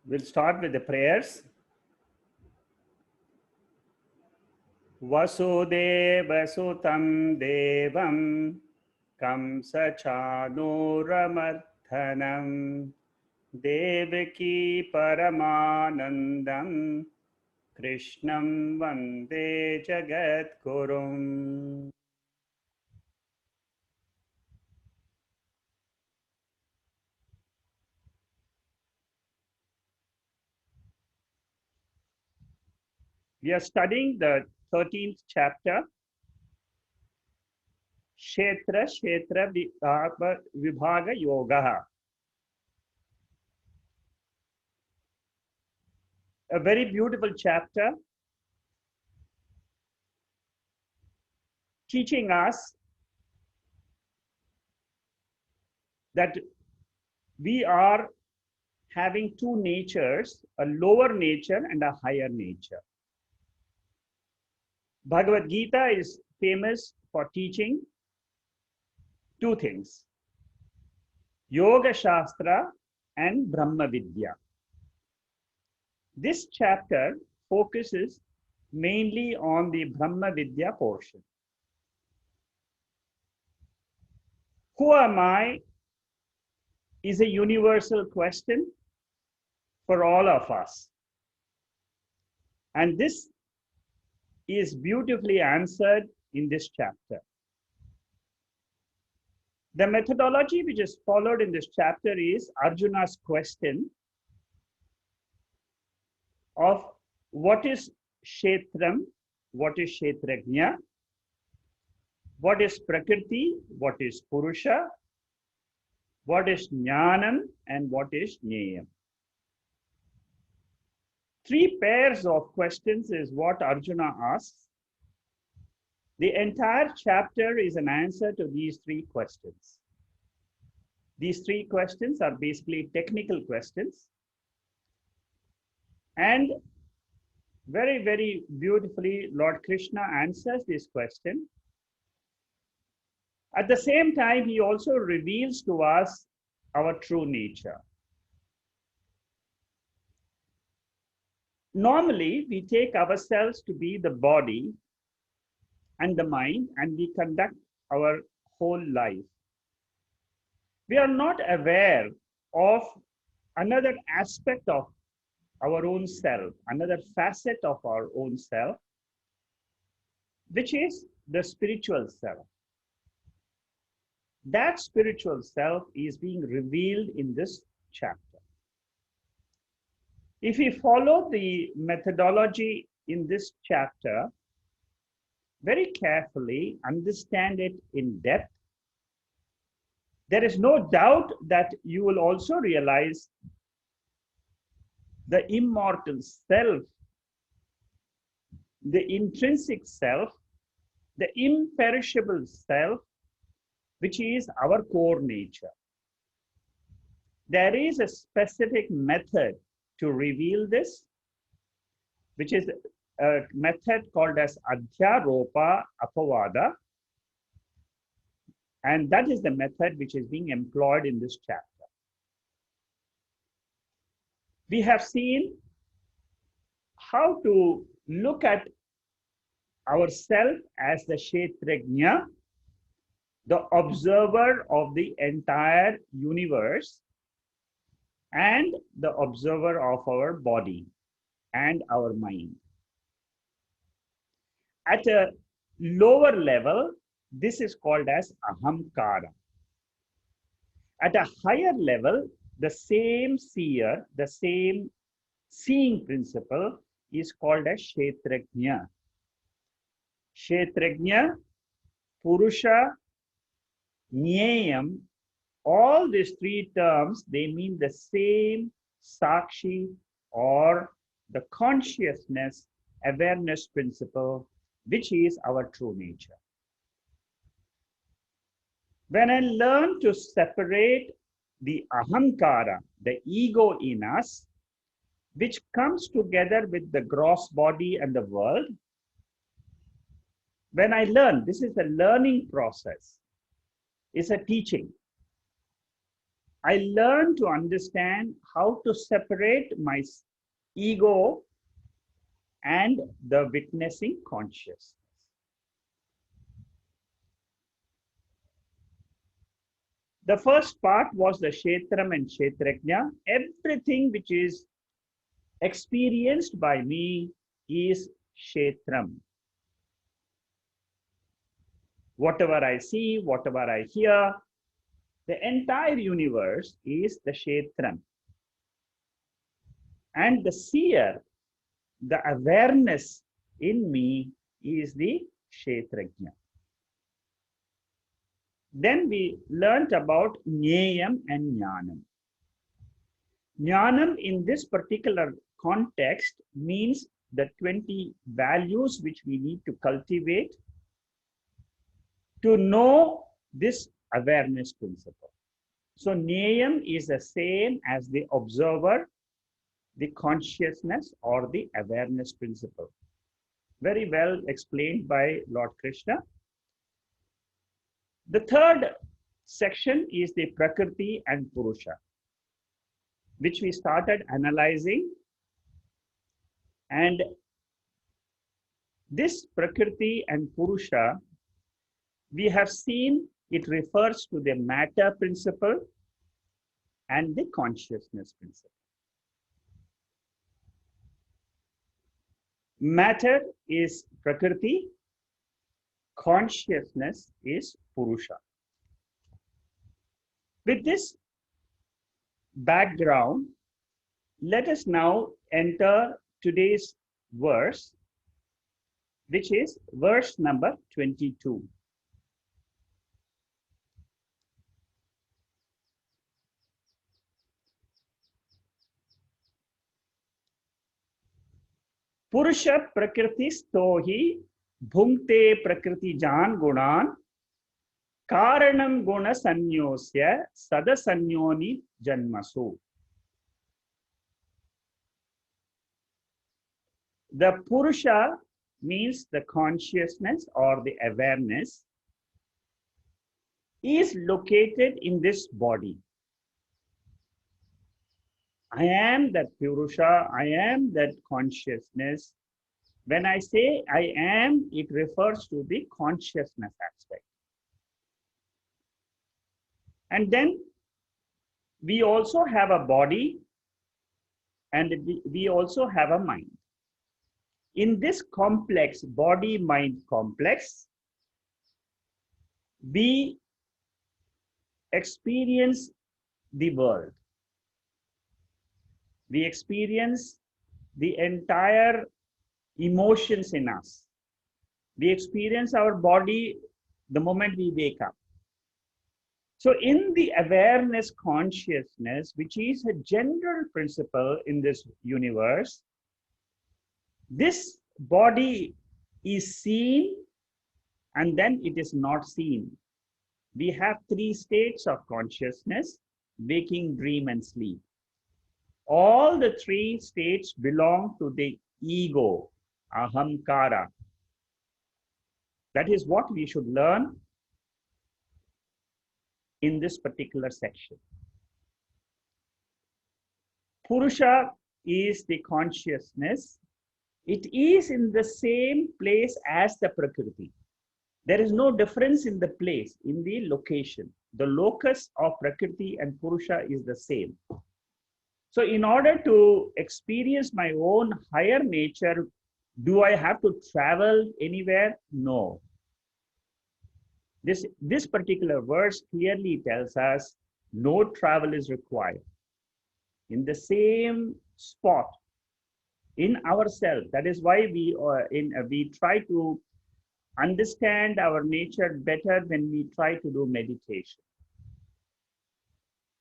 We'll start with the prayers. Vasudeva Sutam Devam Kamsa Chanuramarthanam Devaki Paramanandam Krishnam Vande Jagadgurum. We are studying the 13th chapter, Kshetra Vibhaga Yoga. A very beautiful chapter teaching us that we are having two natures, a lower nature and a higher nature. Bhagavad Gita is famous for teaching two things, Yoga Shastra and Brahma Vidya. This chapter focuses mainly on the Brahma Vidya portion. Who am I is a universal question for all of us. And this is beautifully answered in this chapter. The methodology which is followed in this chapter is Arjuna's question of what is Kshetram, what is Kshetrajna, what is Prakriti, what is Purusha, what is Jnanam, and what is Jneyam. Three pairs of questions is what Arjuna asks. The entire chapter is an answer to these three questions. These three questions are basically technical questions. And very, very beautifully, Lord Krishna answers this question. At the same time, he also reveals to us our true nature. Normally, we take ourselves to be the body and the mind, and we conduct our whole life. We are not aware of another aspect of our own self, another facet of our own self, which is the spiritual self. That spiritual self is being revealed in this chapter. If we follow the methodology in this chapter, very carefully understand it in depth, there is no doubt that you will also realize the immortal self, the intrinsic self, the imperishable self, which is our core nature. There is a specific method to reveal this, which is a method called as Adhyaropa Apavada. And that is the method which is being employed in this chapter. We have seen how to look at ourselves as the Kshetrajna, the observer of the entire universe, and the observer of our body and our mind. At a lower level, this is called as ahamkara. At a higher level, the same seer, the same seeing principle is called as Kshetrajna. Kshetrajna, Purusha, Jneyam, all these three terms, they mean the same Sakshi or the consciousness, awareness principle, which is our true nature. When I learn to separate the ahamkara, the ego in us, which comes together with the gross body and the world, when I learn, this is a learning process, it's a teaching. I learn to understand how to separate my ego and the witnessing consciousness. The first part was the Shaitaram and Shaitrajna. Everything which is experienced by me is Shaitram. Whatever I see, whatever I hear, the entire universe is the Shaitram. And the seer, the awareness in me is the Shaitrajna. Then we learnt about Jnayam and Jnanam. Jnanam in this particular context means the 20 values which we need to cultivate to know this awareness principle. So Jnayam is the same as the observer, the consciousness or the awareness principle. Very well explained by Lord Krishna. The third section is the Prakriti and Purusha, which we started analyzing. And this Prakriti and Purusha, we have seen it refers to the matter principle and the consciousness principle. Matter is Prakriti, consciousness is Purusha. With this background, let us now enter today's verse, which is verse number 22. Purusha Prakriti Stohi Bhunkte Prakriti Jan Gunan Karanam Guna Sanyosya Sadasanyoni Janmasu. The Purusha means the consciousness or the awareness is located in this body. I am that Purusha, I am that consciousness. When I say I am, it refers to the consciousness aspect. And then we also have a body and we also have a mind. In this complex, body-mind complex, we experience the world. We experience the entire emotions in us. We experience our body the moment we wake up. So in the awareness consciousness, which is a general principle in this universe, this body is seen and then it is not seen. We have three states of consciousness: waking, dream, and sleep. All the three states belong to the ego, ahamkara. That is what we should learn in this particular section. Purusha is the consciousness. It is in the same place as the Prakriti. There is no difference in the place, in the location. The locus of Prakriti and Purusha is the same. So in order to experience my own higher nature, do I have to travel anywhere? No. This particular verse clearly tells us no travel is required. In the same spot, in ourselves. That is why we try to understand our nature better when we try to do meditation.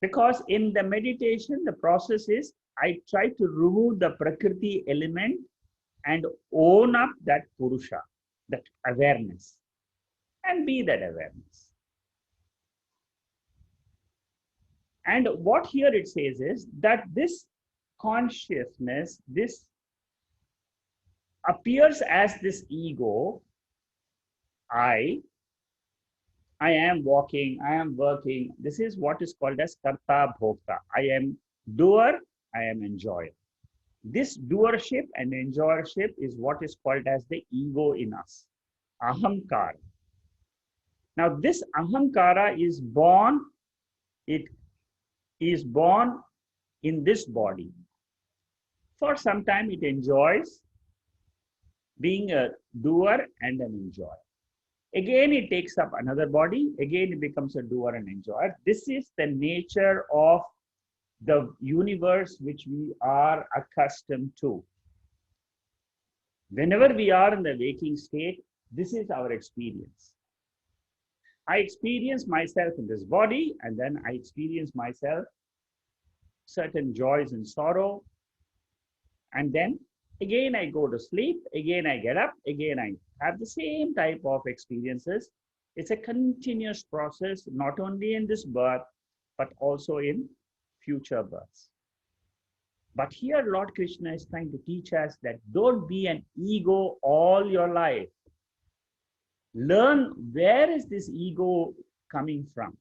Because in the meditation, the process is I try to remove the Prakriti element and own up that Purusha, that awareness, and be that awareness. And what here it says is that this consciousness, this appears as this ego, I, I am walking, I am working. This is what is called as karta bhokta. I am doer, I am enjoyer. This doership and enjoyership is what is called as the ego in us, ahamkara. Now, this ahamkara is born, it is born in this body. For some time, it enjoys being a doer and an enjoyer. Again, it takes up another body. Again, it becomes a doer and enjoyer. This is the nature of the universe which we are accustomed to. Whenever we are in the waking state, this is our experience. I experience myself in this body, and then I experience myself certain joys and sorrow. And then again, I go to sleep. Again, I get up. Again, I have the same type of experiences. It's a continuous process, not only in this birth, but also in future births. But here, Lord Krishna is trying to teach us that don't be an ego all your life. Learn where is this ego coming from.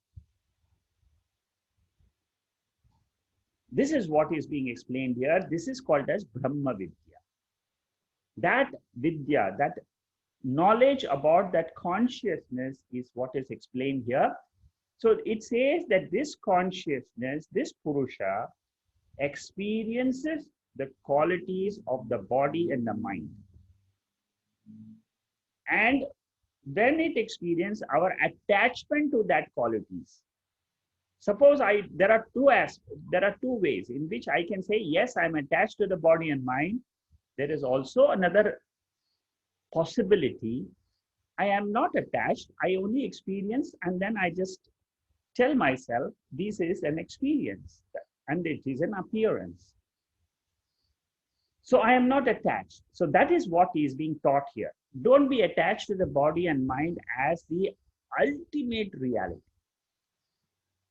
This is what is being explained here. This is called as Brahmavidya. That vidya, that knowledge about that consciousness is what is explained here. So it says that this consciousness, this Purusha, experiences the qualities of the body and the mind. And when it experiences our attachment to that qualities, suppose there are two ways in which I can say, yes, I'm attached to the body and mind. There is also another possibility. I am not attached. I only experience, and then I just tell myself, this is an experience and it is an appearance. So I am not attached. So that is what is being taught here. Don't be attached to the body and mind as the ultimate reality.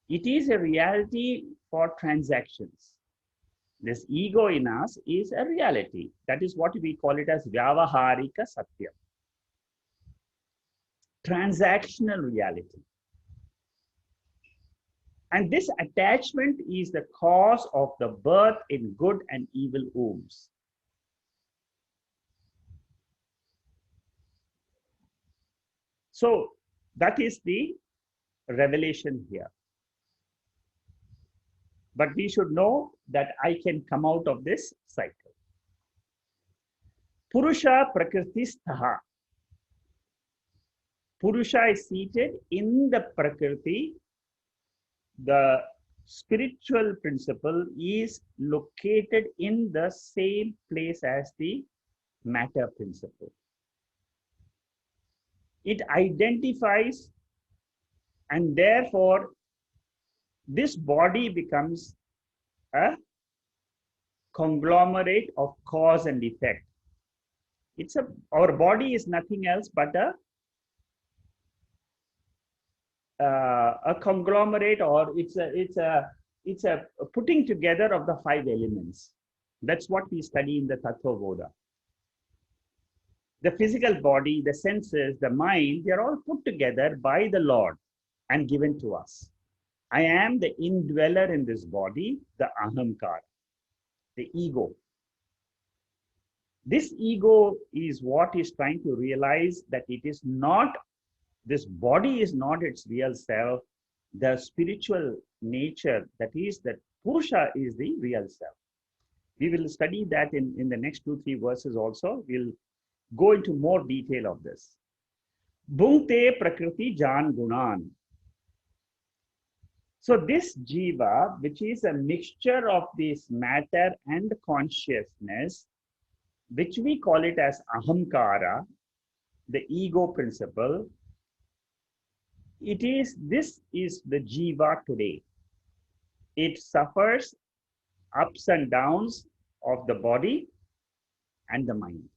It is a reality for transactions. This ego in us is a reality. That is what we call it as vyavaharika satyam. Transactional reality. And this attachment is the cause of the birth in good and evil wombs. So that is the revelation here. But we should know that I can come out of this cycle. Purusha Prakriti sthaha. Purusha is seated in the Prakriti. The spiritual principle is located in the same place as the matter principle. It identifies, and therefore this body becomes a conglomerate of cause and effect. Our body is nothing else but a conglomerate, or it's a putting together of the 5 elements. That's what we study in the Tattva Bodha. The physical body, the senses, the mind, they are all put together by the Lord and given to us. I am the indweller in this body, the ahamkara, the ego. This ego is what is trying to realize that it is not, this body is not its real self. The spiritual nature, that is, that Purusha is the real self. We will study that in the next 2-3 verses also. We'll go into more detail of this. Bhungte Prakriti Jan Gunan. So this jiva, which is a mixture of this matter and consciousness, which we call it as ahamkara, the ego principle, this is the jiva today. It suffers ups and downs of the body and the mind.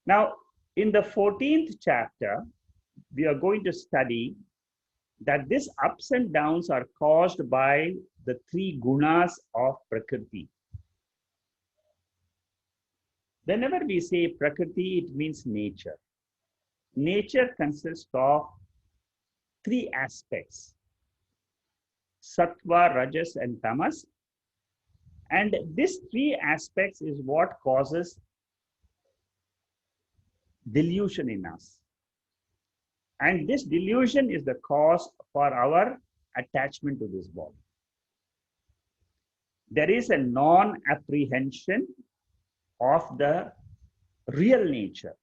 Now, in the 14th chapter, we are going to study that these ups and downs are caused by the 3 gunas of Prakriti. Whenever we say Prakriti, it means nature. Nature consists of three aspects: sattva, rajas, and tamas. And these three aspects is what causes delusion in us. And this delusion is the cause for our attachment to this body. There is a non-apprehension of the real nature.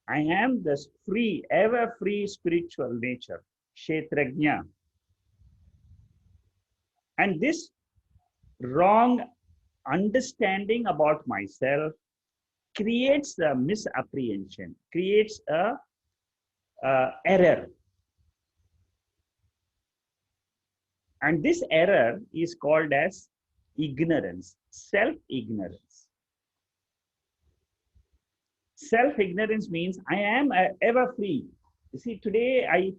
I am this free, ever free spiritual nature, Kshetrajna. And this wrong understanding about myself creates a misapprehension, creates a error. And this error is called as ignorance, self-ignorance. Self-ignorance means I am ever free. You see, today I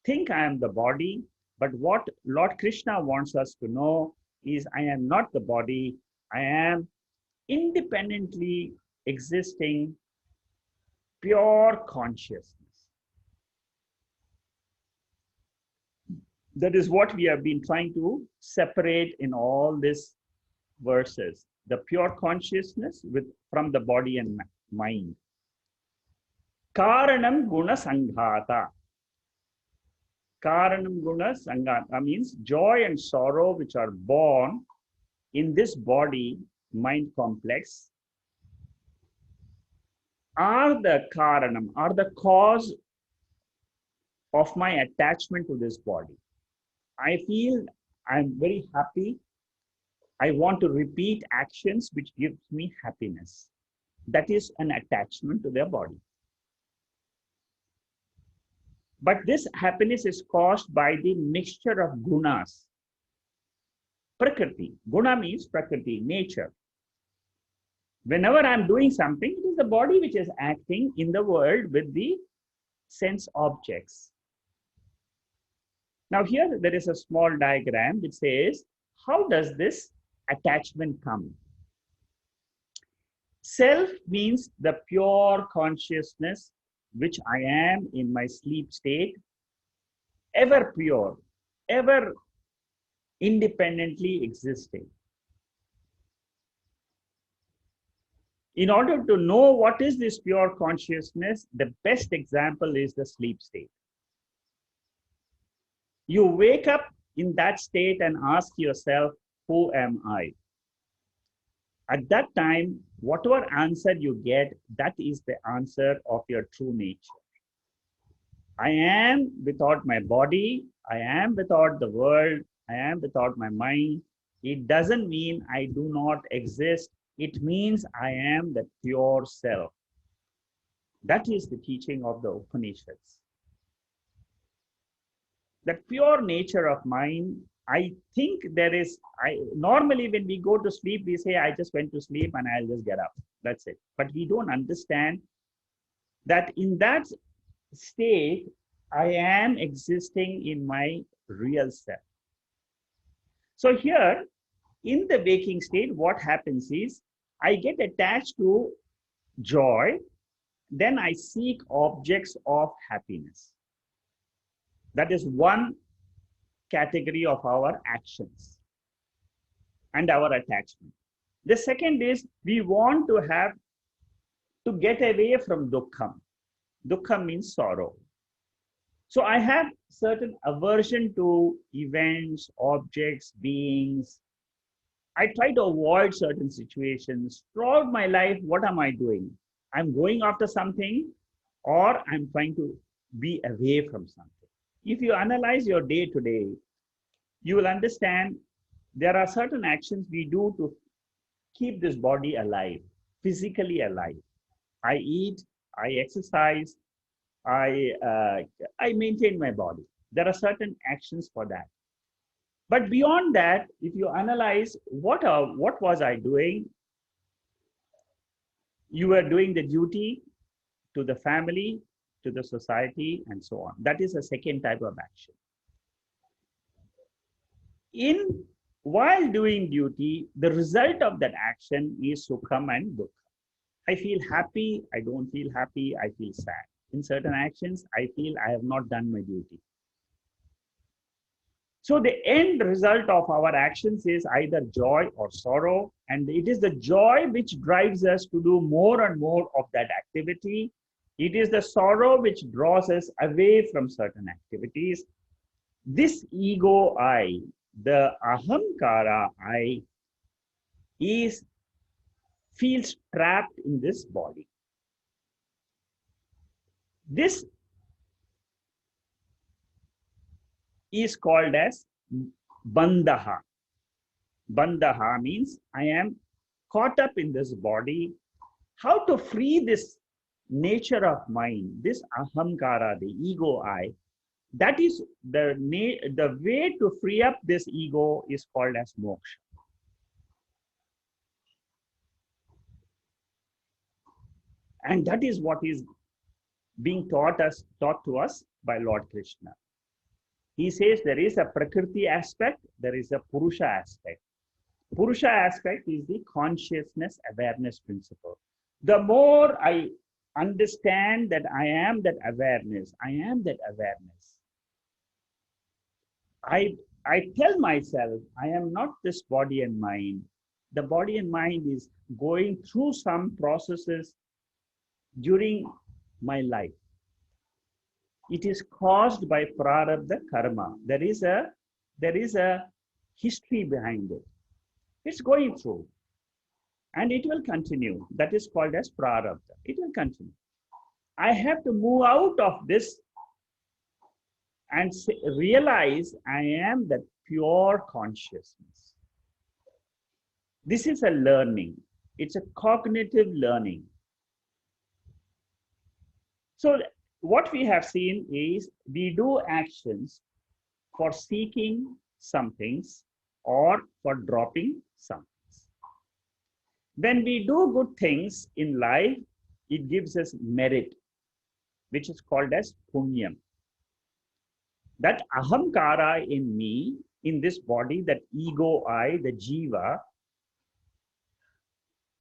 think I am the body, but what Lord Krishna wants us to know is I am not the body. I am independently existing pure consciousness. That is what we have been trying to separate in all these verses. The pure consciousness from the body and mind. Karanam guna sanghata. Karanam guna sanghata means joy and sorrow which are born in this body mind complex are the karanam, are the cause of my attachment to this body. I feel I'm very happy. I want to repeat actions which gives me happiness. That is an attachment to their body. But this happiness is caused by the mixture of gunas. Prakriti. Guna means Prakriti, nature. Whenever I'm doing something, it is the body which is acting in the world with the sense objects. Now here there is a small diagram which says, how does this attachment come? Self means the pure consciousness which I am in my sleep state, ever pure, ever independently existing. In order to know what is this pure consciousness, the best example is the sleep state. You wake up in that state and ask yourself, who am I? At that time, whatever answer you get, that is the answer of your true nature. I am without my body, I am without the world, I am without my mind. It doesn't mean I do not exist. It means I am the pure self. That is the teaching of the Upanishads. That pure nature of mind, I think there is, normally when we go to sleep, we say, I just went to sleep and I'll just get up. That's it. But we don't understand that in that state, I am existing in my real self. So here, in the waking state, what happens is, I get attached to joy, then I seek objects of happiness. That is one category of our actions and our attachment. The second is we want to get away from dukkham. Dukkham means sorrow. So I have certain aversion to events, objects, beings. I try to avoid certain situations. Throughout my life, what am I doing? I'm going after something or I'm trying to be away from something. If you analyze your day to day, you will understand there are certain actions we do to keep this body alive, physically alive. I eat, I exercise, I maintain my body. There are certain actions for that. But beyond that, if you analyze what was I doing, you were doing the duty to the family, to the society, and so on. That is a second type of action. While doing duty, the result of that action is sukham and dukkha. I feel happy, I don't feel happy, I feel sad. In certain actions, I feel I have not done my duty. So the end result of our actions is either joy or sorrow. And it is the joy which drives us to do more and more of that activity. It is the sorrow which draws us away from certain activities. This ego I, the ahamkara I, feels trapped in this body. This is called as bandhaha. Bandhaha means I am caught up in this body. How to free this nature of mind, this ahamkara, the ego I, that is the way to free up this ego is called as moksha. And that is what is being taught to us by Lord Krishna. He says there is a Prakriti aspect, there is a Purusha aspect. Purusha aspect is the consciousness awareness principle. The more I understand that I am that awareness, I tell myself, I am not this body and mind. The body and mind is going through some processes during my life. It is caused by prarabdha karma. There is a history behind it. It's going through. And it will continue. That is called as prarabdha. It will continue. I have to move out of this and realize I am that pure consciousness. This is a learning. It's a cognitive learning. So what we have seen is we do actions for seeking some things or for dropping some things. When we do good things in life, it gives us merit, which is called as punyam. That ahamkara in me, in this body, that ego I, the jiva,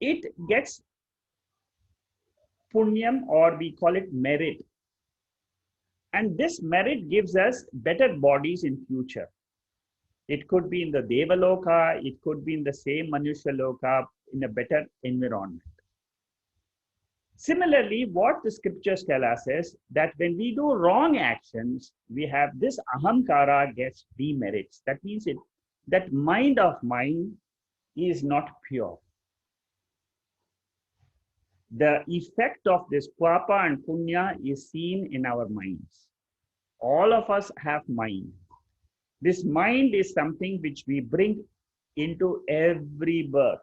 it gets punyam, or we call it merit. And this merit gives us better bodies in future. It could be in the Devaloka, it could be in the same Manusha Loka, in a better environment. Similarly, what the scriptures tell us is that when we do wrong actions, we have this ahamkara gets demerits. That means that mind of mine is not pure. The effect of this papa and punya is seen in our minds. All of us have mind. This mind is something which we bring into every birth.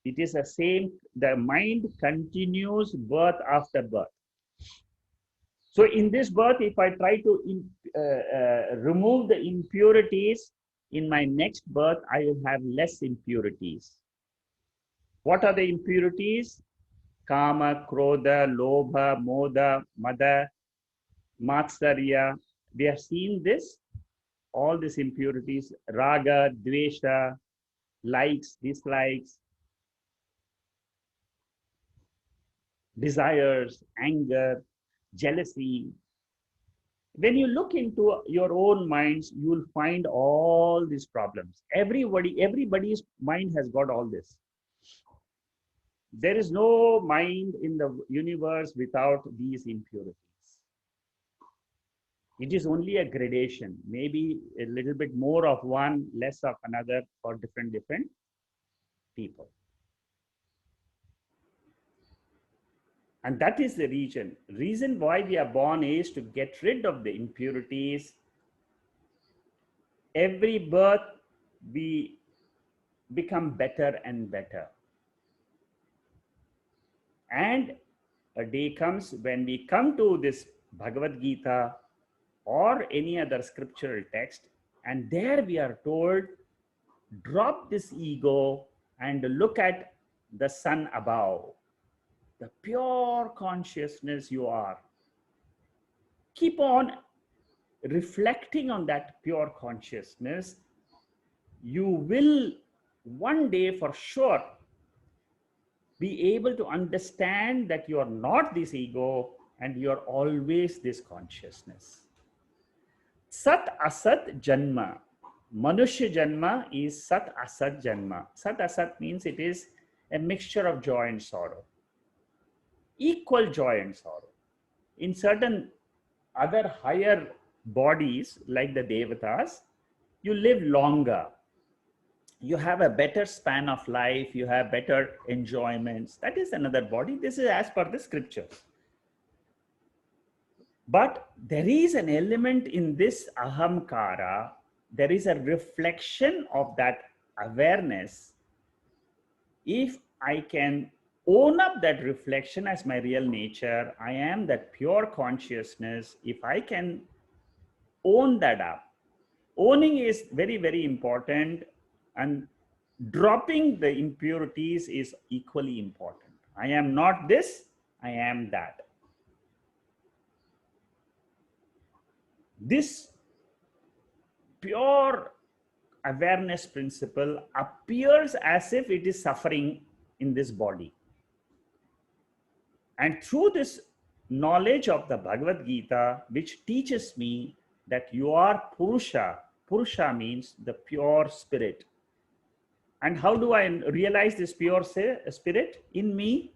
It is the same, the mind continues birth after birth. So in this birth, if I try to remove the impurities, in my next birth, I will have less impurities. What are the impurities? Kama, Krodha, Lobha, Moda, Mada, Matsarya. We have seen this, all these impurities, Raga, Dvesha, likes, dislikes, desires, anger, jealousy. When you look into your own minds, you will find all these problems. Everybody's mind has got all this. There is no mind in the universe without these impurities. It is only a gradation, maybe a little bit more of one, less of another for different people. And that is the reason why we are born is to get rid of the impurities. Every birth, we become better and better. And a day comes when we come to this Bhagavad Gita or any other scriptural text, and there we are told, drop this ego and look at the sun above, the pure consciousness you are. Keep on reflecting on that pure consciousness. You will one day for sure be able to understand that you are not this ego and you are always this consciousness. Sat asat janma. Manushya Janma is Sat Asat Janma. Sat Asat means it is a mixture of joy and sorrow, equal joy and sorrow. In certain other higher bodies, like the Devatas, you live longer. You have a better span of life, you have better enjoyments. That is another body. This is as per the scriptures. But there is an element in this ahamkara, there is a reflection of that awareness. If I can own up that reflection as my real nature, I am that pure consciousness. If I can own that up, owning is very, very important, and dropping the impurities is equally important. I am not this, I am that. This pure awareness principle appears as if it is suffering in this body. And through this knowledge of the Bhagavad Gita, which teaches me that you are Purusha, Purusha means the pure spirit. And how do I realize this pure spirit in me?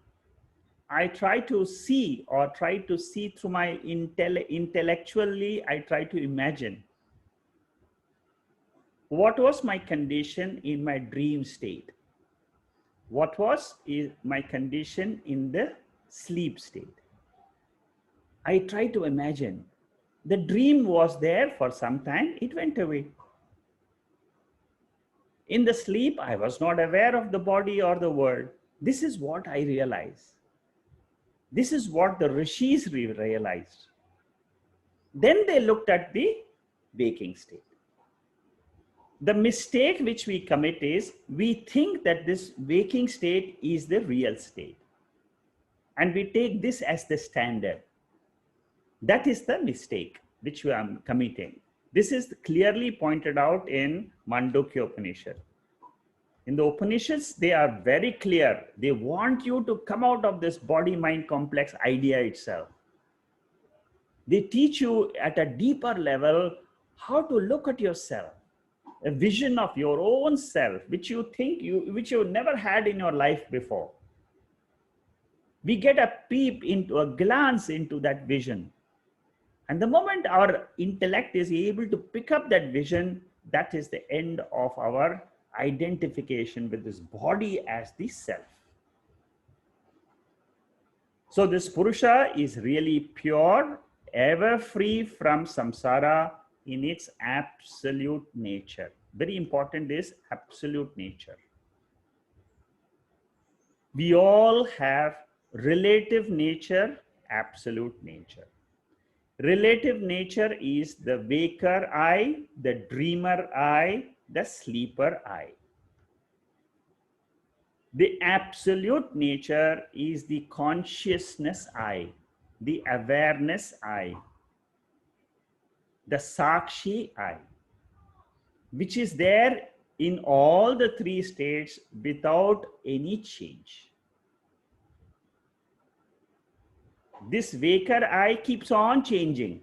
I try to see, or try to see through my intellectually, I try to imagine what was my condition in my dream state. What was my condition in the sleep state? I try to imagine. The dream was there for some time, it went away. In the sleep, I was not aware of the body or the world. This is what I realized. This is what the rishis realized. Then they looked at the waking state. The mistake which we commit is we think that this waking state is the real state. And we take this as the standard. That is the mistake which we are committing. This is clearly pointed out in Mandukya Upanishad. In the Upanishads, they are very clear. They want you to come out of this body-mind complex idea itself. They teach you at a deeper level how to look at yourself, a vision of your own self, which you think which you never had in your life before. We get a peep into, a glance into that vision. And the moment our intellect is able to pick up that vision, that is the end of our identification with this body as the self. So this Purusha is really pure, ever free from samsara in its absolute nature. Very important is absolute nature. We all have relative nature, absolute nature. Relative nature is the waker I, the dreamer I, the sleeper I. The absolute nature is the consciousness I, the awareness I, the sakshi I, which is there in all the three states without any change. This waker I keeps on changing.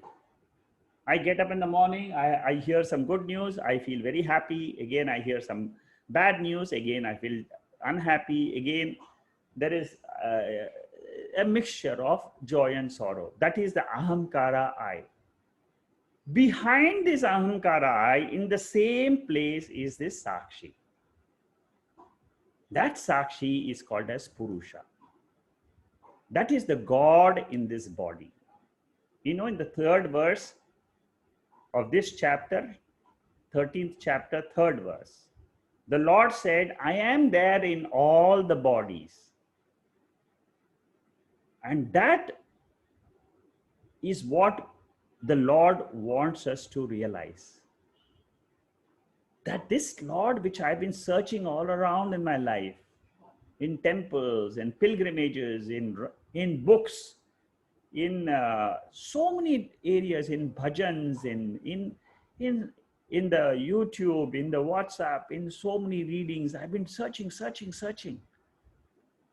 I get up in the morning, I hear some good news, I feel very happy. Again, I hear some bad news. Again, I feel unhappy. Again, there is a mixture of joy and sorrow. That is the ahamkara I. Behind this ahamkara I, in the same place, is this sakshi. That sakshi is called as Purusha. That is the God in this body. You know, in the third verse of this chapter, 13th chapter, third verse, the Lord said, I am there in all the bodies. And that is what the Lord wants us to realize. That this Lord, which I've been searching all around in my life, in temples and pilgrimages, in books, in so many areas, in bhajans, in the YouTube, in the WhatsApp, in so many readings, I've been searching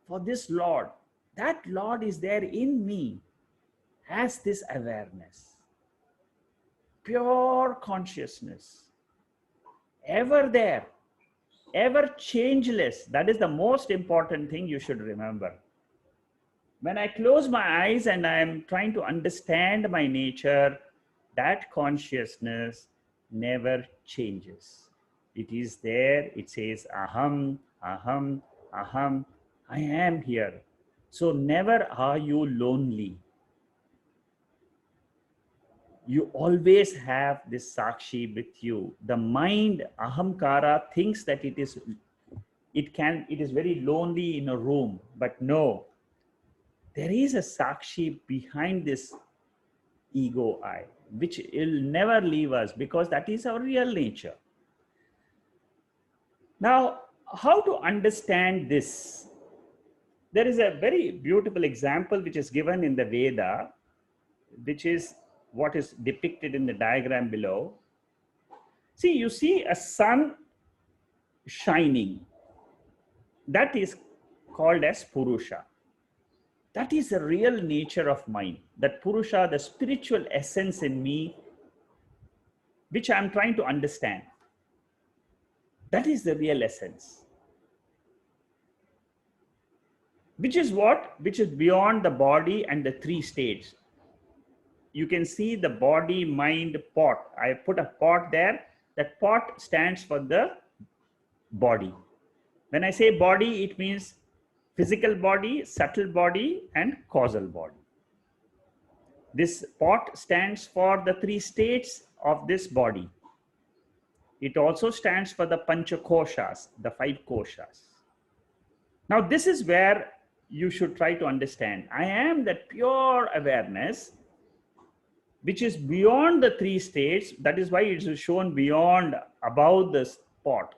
for this Lord. That Lord is there in me as this awareness, pure consciousness. ever there, ever changeless. That is the most important thing you should remember. When I close my eyes and I am trying to understand my nature, that consciousness never changes. It is there. It says, aham, aham, aham, I am here. So never are you lonely. You always have this sakshi with you. The mind, ahamkara, thinks that it is very lonely in a room, but no, there is a sakshi behind this ego I, which will never leave us, because that is our real nature. Now, how to understand this? There is a very beautiful example which is given in the Veda, which is what is depicted in the diagram below. See, you see a sun shining. That is called as Purusha. That is the real nature of mind. That Purusha, the spiritual essence in me, which I'm trying to understand. That is the real essence. Which is what? Which is beyond the body and the three states. You can see the body, mind, pot. I put a pot there. That pot stands for the body. When I say body, it means physical body, subtle body, and causal body. This pot stands for the three states of this body. It also stands for the panchakoshas, the five koshas. Now, this is where you should try to understand. I am that pure awareness, which is beyond the three states. That is why it is shown beyond, above this pot.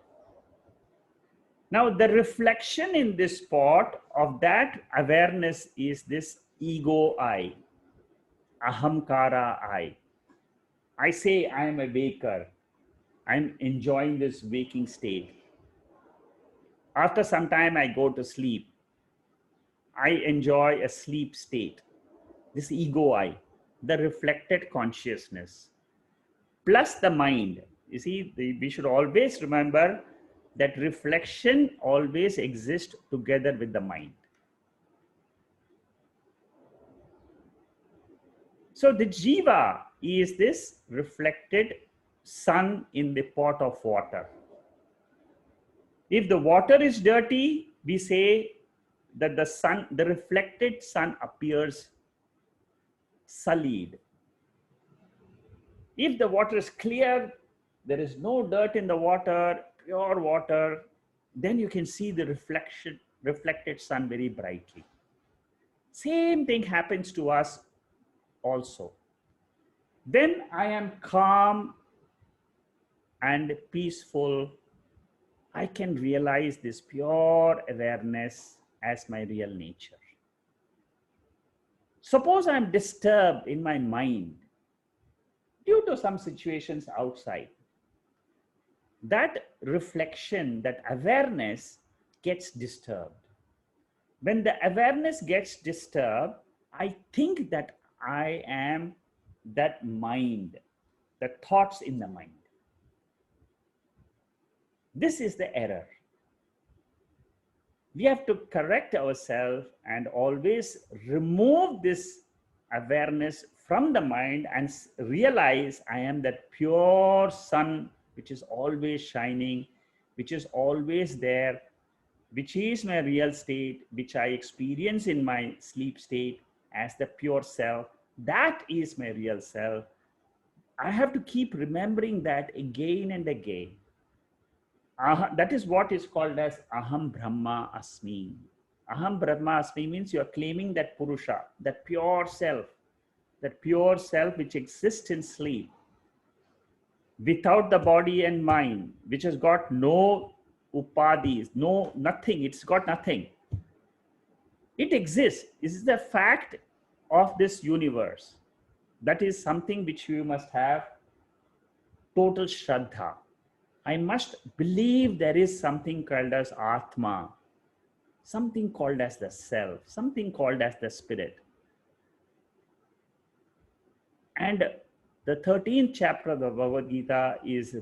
Now, the reflection in this pot of that awareness is this ego I, ahamkara I. I say I am a waker. I'm enjoying this waking state. After some time, I go to sleep. I enjoy a sleep state. This ego I, the reflected consciousness, plus the mind. You see, we should always remember that reflection always exists together with the mind. So the jiva is this reflected sun in the pot of water. If the water is dirty, we say that the sun, the reflected sun, appears sullied. If the water is clear, there is no dirt in the water, pure water, then you can see the reflected sun very brightly. Same thing happens to us also. Then I am calm and peaceful. I can realize this pure awareness as my real nature. Suppose I am disturbed in my mind due to some situations outside. That reflection, that awareness gets disturbed. When the awareness gets disturbed, I think that I am that mind, the thoughts in the mind. This is the error. We have to correct ourselves and always remove this awareness from the mind and realize I am that pure sun which is always shining, which is always there, which is my real state, which I experience in my sleep state as the pure self. That is my real self. I have to keep remembering that again and again. That is what is called as aham brahma asmi. Aham brahma asmi means you are claiming that Purusha, that pure self which exists in sleep, without the body and mind, which has got no upadis, no nothing, it's got nothing. It exists. This is the fact of this universe. That is something which you must have total shraddha. I must believe there is something called as Atma, something called as the self, something called as the spirit. And The 13th chapter of the Bhagavad Gita is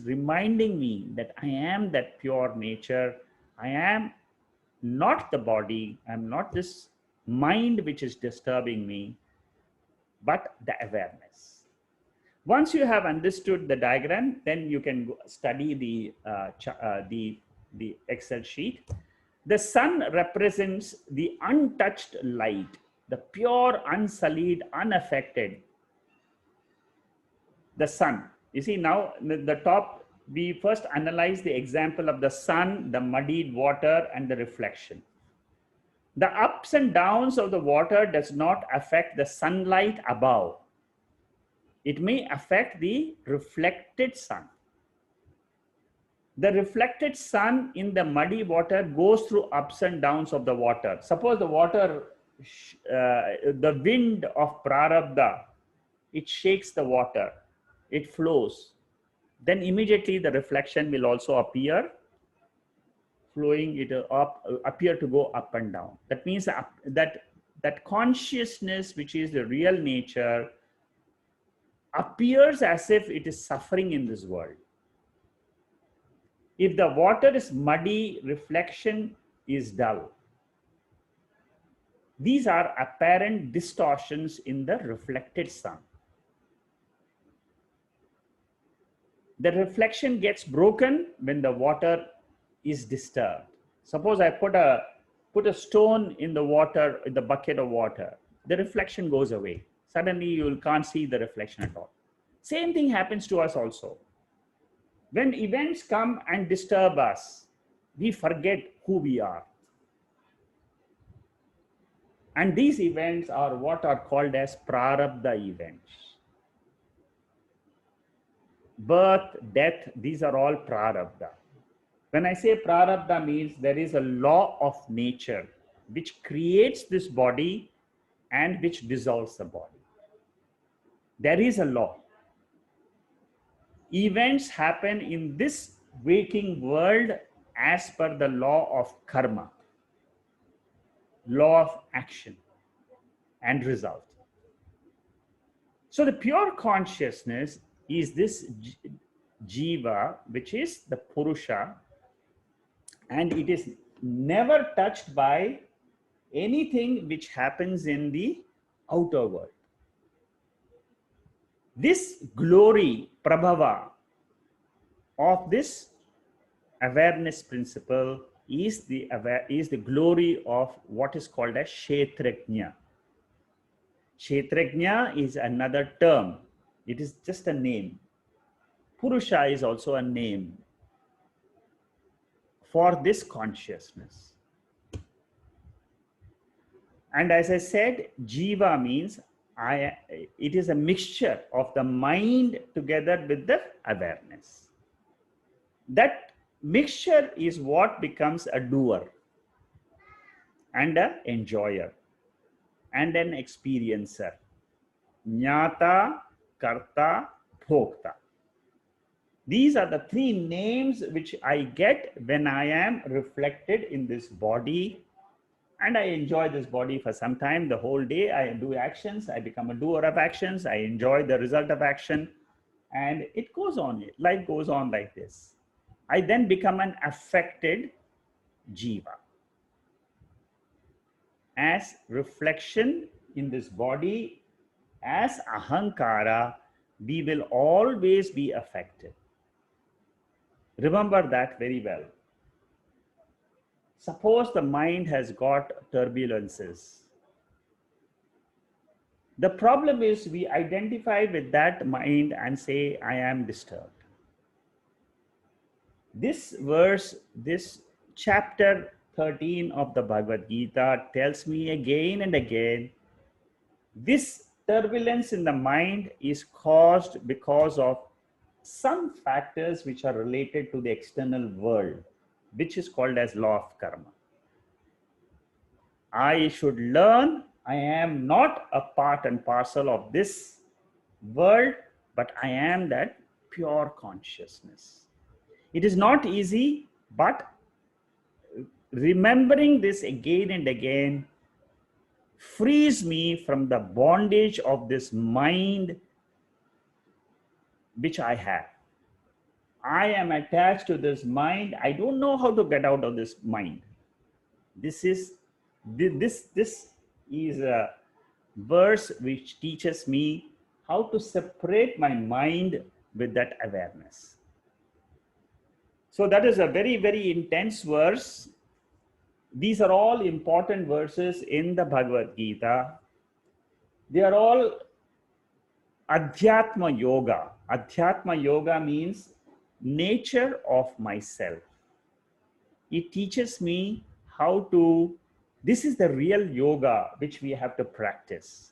reminding me that I am that pure nature. I am not the body. I'm not this mind which is disturbing me, but the awareness. Once you have understood the diagram, then you can study the Excel sheet. The sun represents the untouched light, the pure, unsullied, unaffected. The sun. You see now the top, we first analyze the example of the sun, the muddied water, and the reflection. The ups and downs of the water does not affect the sunlight above. It may affect the reflected sun. The reflected sun in the muddy water goes through ups and downs of the water. Suppose the water, the wind of prarabdha, it shakes the water, it flows. Then immediately the reflection will also appear, flowing it up, appear to go up and down. That means that consciousness, which is the real nature, appears as if it is suffering in this world. If the water is muddy, reflection is dull. These are apparent distortions in the reflected sun. The reflection gets broken when the water is disturbed. Suppose I put a stone in the water, in the bucket of water. The reflection goes away. Suddenly you can't see the reflection at all. Same thing happens to us also. When events come and disturb us, we forget who we are. And these events are what are called as prarabdha events. Birth, death, these are all prarabdha. When I say prarabdha, means there is a law of nature which creates this body and which dissolves the body. There is a law. Events happen in this waking world as per the law of karma, law of action and result. So the pure consciousness is this jiva, which is the Purusha, and it is never touched by anything which happens in the outer world. This glory, prabhava, of this awareness principle is the glory of what is called as Kshetrajna. Kshetrajna is another term. It is just a name. Purusha is also a name for this consciousness. And as I said, jiva means it is a mixture of the mind together with the awareness. That mixture is what becomes a doer and an enjoyer and an experiencer. Jnata, karta, bhokta. These are the three names which I get when I am reflected in this body, and I enjoy this body for some time. The whole day I do actions, I become a doer of actions, I enjoy the result of action, and it goes on. Life goes on like this. I then become an affected jiva. As reflection in this body, as ahankara, we will always be affected. Remember that very well. Suppose the mind has got turbulences. The problem is we identify with that mind and say, I am disturbed. This verse, this chapter 13 of the Bhagavad Gita tells me again and again, this turbulence in the mind is caused because of some factors which are related to the external world, which is called as law of karma. I should learn I am not a part and parcel of this world, but I am that pure consciousness. It is not easy, but remembering this again and again frees me from the bondage of this mind which I have. I am attached to this mind. I don't know how to get out of this mind. This is a verse which teaches me how to separate my mind with that awareness. So that is a very, very intense verse. These are all important verses in the Bhagavad Gita. They are all Adhyatma Yoga. Adhyatma Yoga means nature of myself. It teaches me how to, this is the real yoga which we have to practice.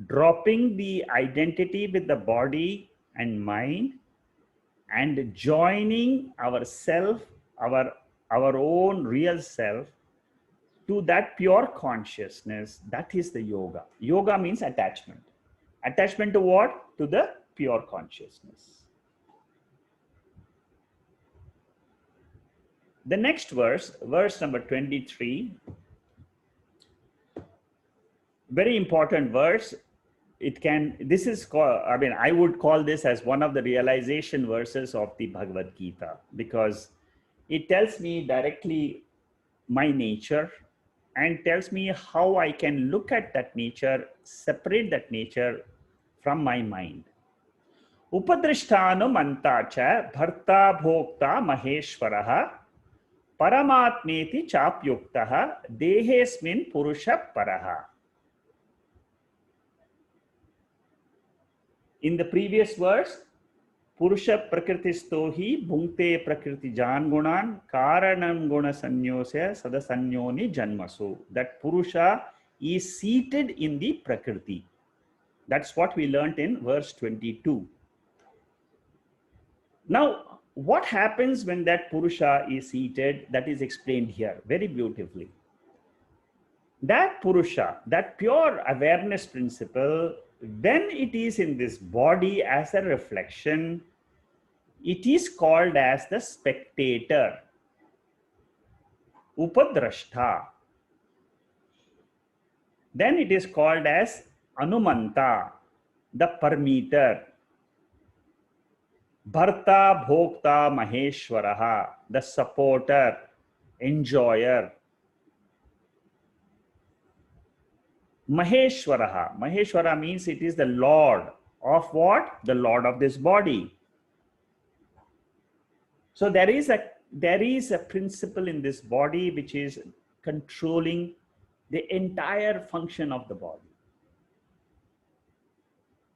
Dropping the identity with the body and mind and joining ourself, our own real self to that pure consciousness. That is the yoga. Yoga means attachment. Attachment to what? To the pure consciousness. The next verse, verse number 23, very important verse. This is called, I would call this as one of the realization verses of the Bhagavad Gita, because it tells me directly my nature and tells me how I can look at that nature, separate that nature from my mind. Upadrishthanum antacha bharta bhokta maheshwaraha paramatmeti chapyuktaha dehesmin purusha paraha. In the previous verse, Purusha Prakritistohi Bhunkte Prakriti Jan Gunan Karanam Guna Sanyosya Sadasanyoni Janmasu. That Purusha is seated in the Prakriti. That's what we learnt in verse 22. Now, what happens when that Purusha is seated? That is explained here very beautifully. That Purusha, that pure awareness principle, when it is in this body as a reflection, it is called as the spectator, upadrashta. Then it is called as anumanta, the permitter, bharta bhokta maheshwaraha, the supporter, enjoyer. Maheshwaraha. Maheshwara means it is the Lord of what? The Lord of this body. So there is a principle in this body which is controlling the entire function of the body.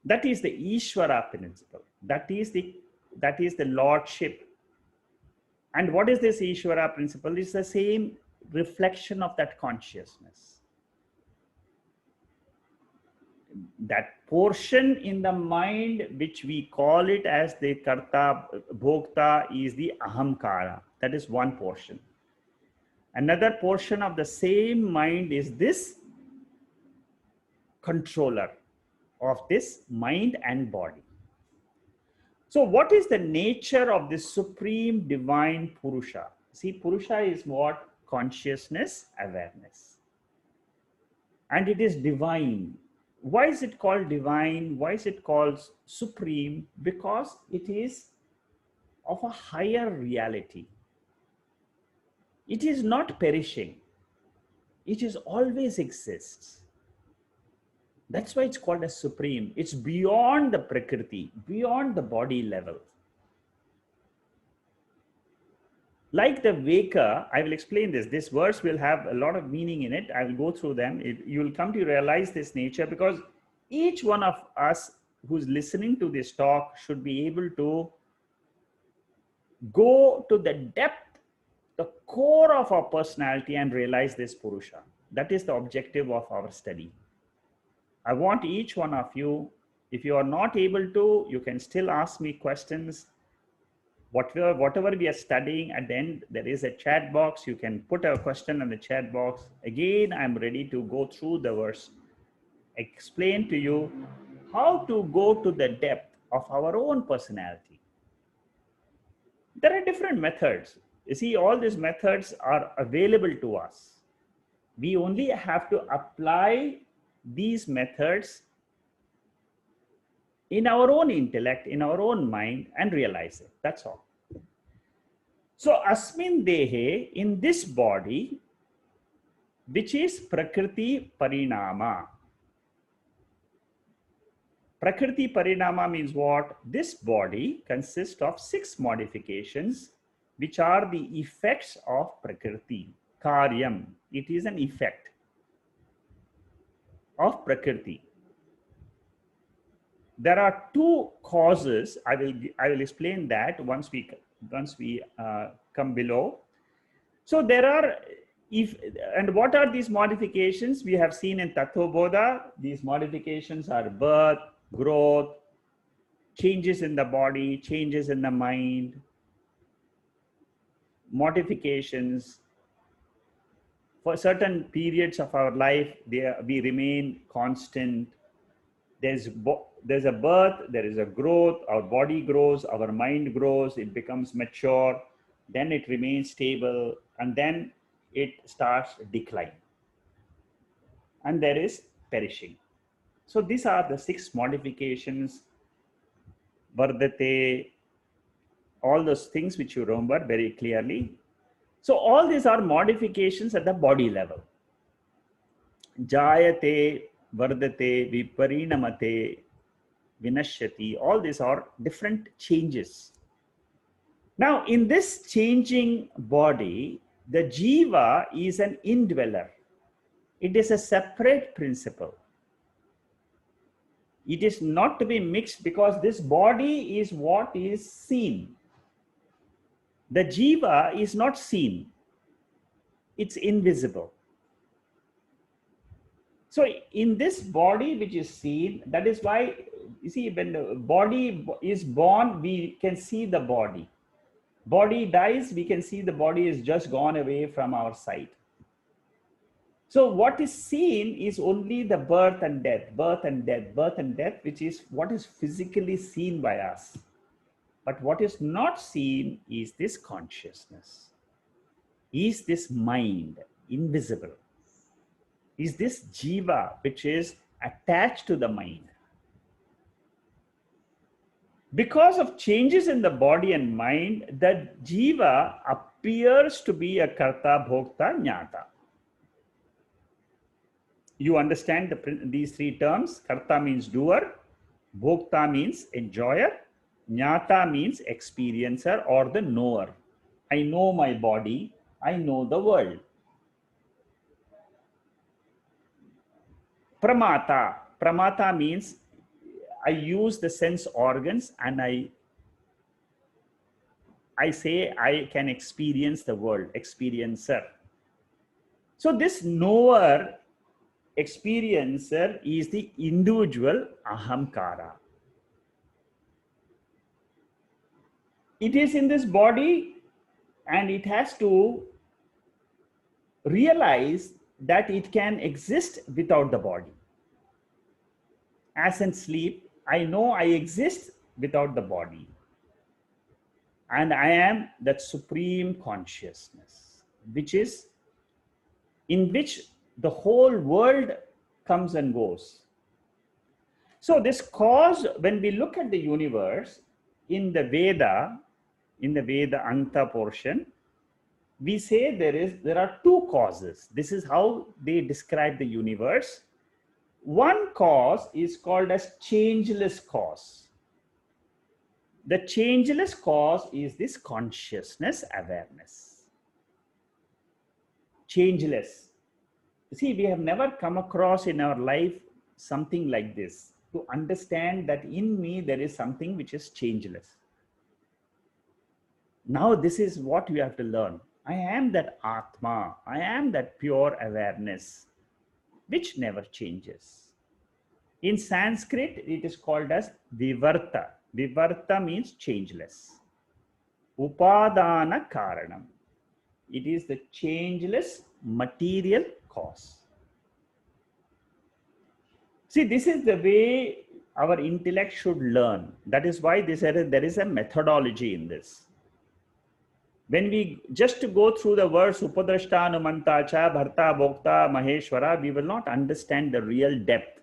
That is the Ishvara principle. That is the Lordship. And what is this Ishvara principle? It's the same reflection of that consciousness. That portion in the mind which we call it as the karta bhokta is the ahamkara. That is one portion. Another portion of the same mind is this controller of this mind and body. So what is the nature of this supreme divine Purusha? See, Purusha is what? Consciousness, awareness. And it is divine. Why is it called divine? Why is it called supreme? Because it is of a higher reality. It is not perishing. It is always exists. That's why it's called as supreme. It's beyond the Prakriti, beyond the body level. Like the Veka, I will explain this. This verse will have a lot of meaning in it. I will go through them. You will come to realize this nature, because each one of us who's listening to this talk should be able to go to the depth, the core of our personality and realize this Purusha. That is the objective of our study. I want each one of you, if you are not able to, you can still ask me questions. Whatever we are studying, at the end, there is a chat box. You can put a question in the chat box. Again, I'm ready to go through the verse, explain to you how to go to the depth of our own personality. There are different methods. You see, all these methods are available to us. We only have to apply these methods in our own intellect, in our own mind, and realize it. That's all. So, asmin dehe, in this body, which is Prakriti Parinama. Prakriti Parinama means what? This body consists of 6 modifications, which are the effects of Prakriti. Karyam, it is an effect of Prakriti. There are 2 causes. I will explain that once we come below. So there are, and what are these modifications? We have seen in Tattva Bodha. These modifications are birth, growth, changes in the body, changes in the mind, modifications. For certain periods of our life, we remain constant. There's a birth, there is a growth, our body grows, our mind grows, it becomes mature, then it remains stable, and then it starts decline. And there is perishing. So these are the 6 modifications, vardate, all those things which you remember very clearly. So all these are modifications at the body level. Jayate, vardate, viparinamate, vinashyati, all these are different changes. Now, in this changing body, the jiva is an indweller. It is a separate principle. It is not to be mixed, because this body is what is seen. The jiva is not seen. It's invisible. So in this body which is seen, that is why, you see, when the body is born, we can see the body. Body dies, we can see the body is just gone away from our sight. So what is seen is only the birth and death, birth and death, birth and death, which is what is physically seen by us. But what is not seen is this consciousness, is this mind, invisible, is this jiva, which is attached to the mind. Because of changes in the body and mind, the jiva appears to be a karta, bhokta, jnata. You understand these 3 terms? Karta means doer, bhokta means enjoyer, jnata means experiencer or the knower. I know my body, I know the world. Pramata means I use the sense organs and I say I can experience the world, experiencer. So this knower, experiencer is the individual ahamkara. It is in this body and it has to realize that it can exist without the body. As in sleep, I know I exist without the body. And I am that supreme consciousness, in which the whole world comes and goes. So this cause, when we look at the universe in the Veda Anta portion, we say there are 2 causes. This is how they describe the universe. One cause is called as changeless cause. The changeless cause is this consciousness awareness. Changeless. See, we have never come across in our life something like this, to understand that in me there is something which is changeless. Now this is what we have to learn. I am that Atma, I am that pure awareness, which never changes. In Sanskrit, it is called as Vivarta. Vivarta means changeless. Upadana Karanam. It is the changeless material cause. See, this is the way our intellect should learn. That is why there is a methodology in this. When we just go through the words Upadrashta, Anumanta, Cha, Bharta, Bhokta, Maheshwara, we will not understand the real depth.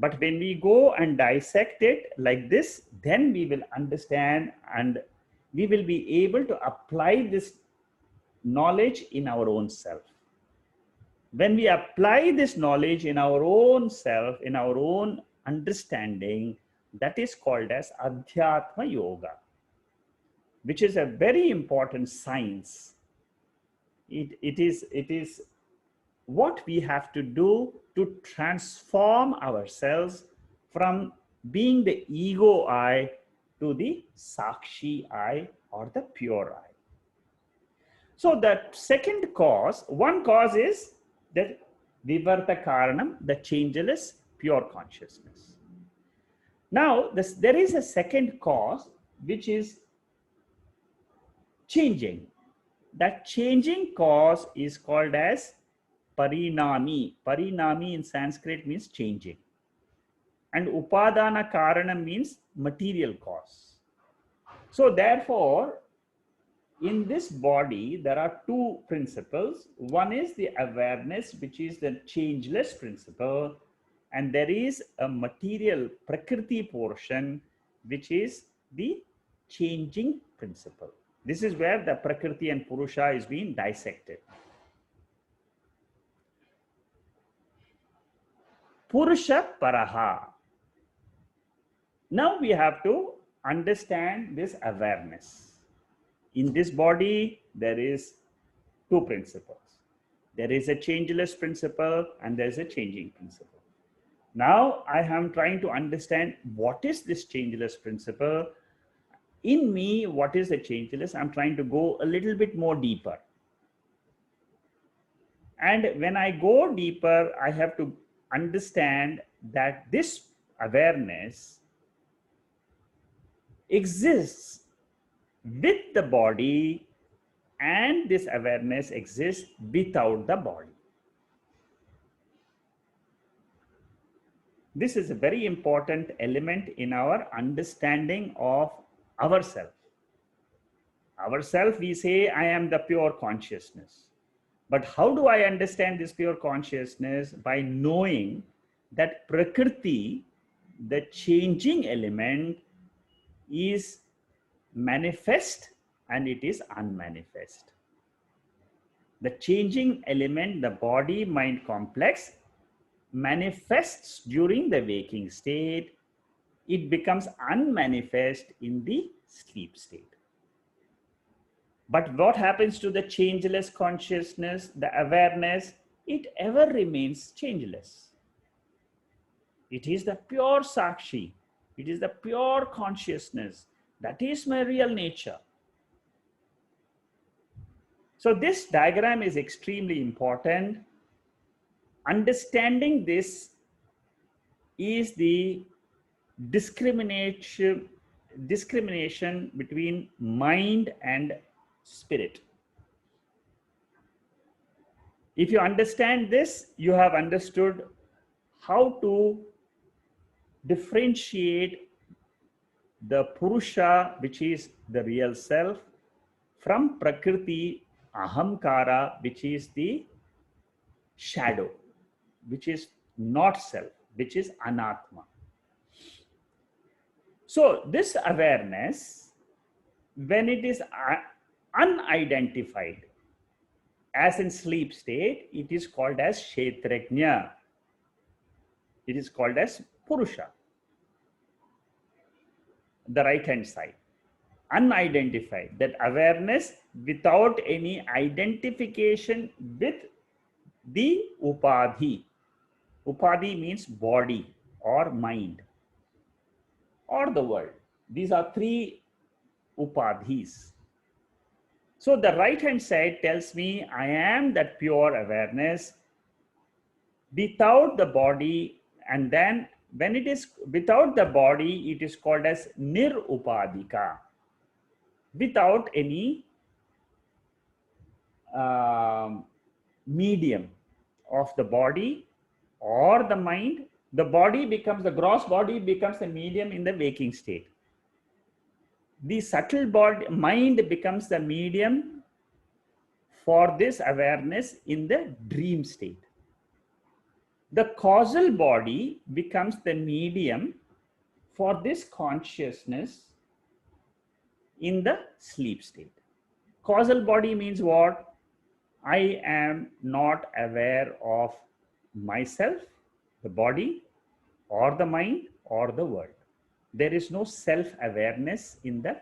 But when we go and dissect it like this, then we will understand and we will be able to apply this knowledge in our own self. When we apply this knowledge in our own self, in our own understanding, that is called as Adhyatma Yoga, which is a very important science. It is what we have to do to transform ourselves from being the ego I to the Sakshi I, or the pure I. So the second cause, one cause is the Vivarta Karanam, the changeless pure consciousness. Now, there is a second cause, which is changing. That changing cause is called as Parinami. Parinami in Sanskrit means changing. And Upadana Karanam means material cause. So therefore, in this body, there are two principles. One is the awareness, which is the changeless principle. And there is a material Prakriti portion, which is the changing principle. This is where the Prakriti and Purusha is being dissected. Purusha Paraha. Now we have to understand this awareness. In this body, there is two principles. There is a changeless principle and there is a changing principle. Now I am trying to understand what is this changeless principle. In me, what is the changeless? I'm trying to go a little bit more deeper. And when I go deeper, I have to understand that this awareness exists with the body, and this awareness exists without the body. This is a very important element in our understanding of ourself. Ourself, we say, I am the pure consciousness. But how do I understand this pure consciousness? By knowing that Prakriti, the changing element, is manifest and it is unmanifest. The changing element, the body mind complex, manifests during the waking state. It becomes unmanifest in the sleep state. But what happens to the changeless consciousness, the awareness? It ever remains changeless. It is the pure Sakshi. It is the pure consciousness. That is my real nature. So this diagram is extremely important. Understanding this is the discrimination between mind and spirit. If you understand this, you have understood how to differentiate the Purusha, which is the real self, from Prakriti, Ahamkara, which is the shadow, which is not self, which is Anatma. So this awareness, when it is unidentified, as in sleep state, it is called as Kshetrajna. It is called as Purusha. The right hand side. Unidentified. That awareness without any identification with the Upadhi. Upadhi means body or mind or the world. These are three Upadhis. So the right hand side tells me I am that pure awareness without the body, and then when it is without the body, it is called as Nirupadika, without any medium of the body or the mind. The body becomes, the gross body becomes the medium in the waking state. The subtle body, mind, becomes the medium for this awareness in the dream state. The causal body becomes the medium for this consciousness in the sleep state. Causal body means what? I am not aware of myself, the body, or the mind, or the world. There is no self-awareness in the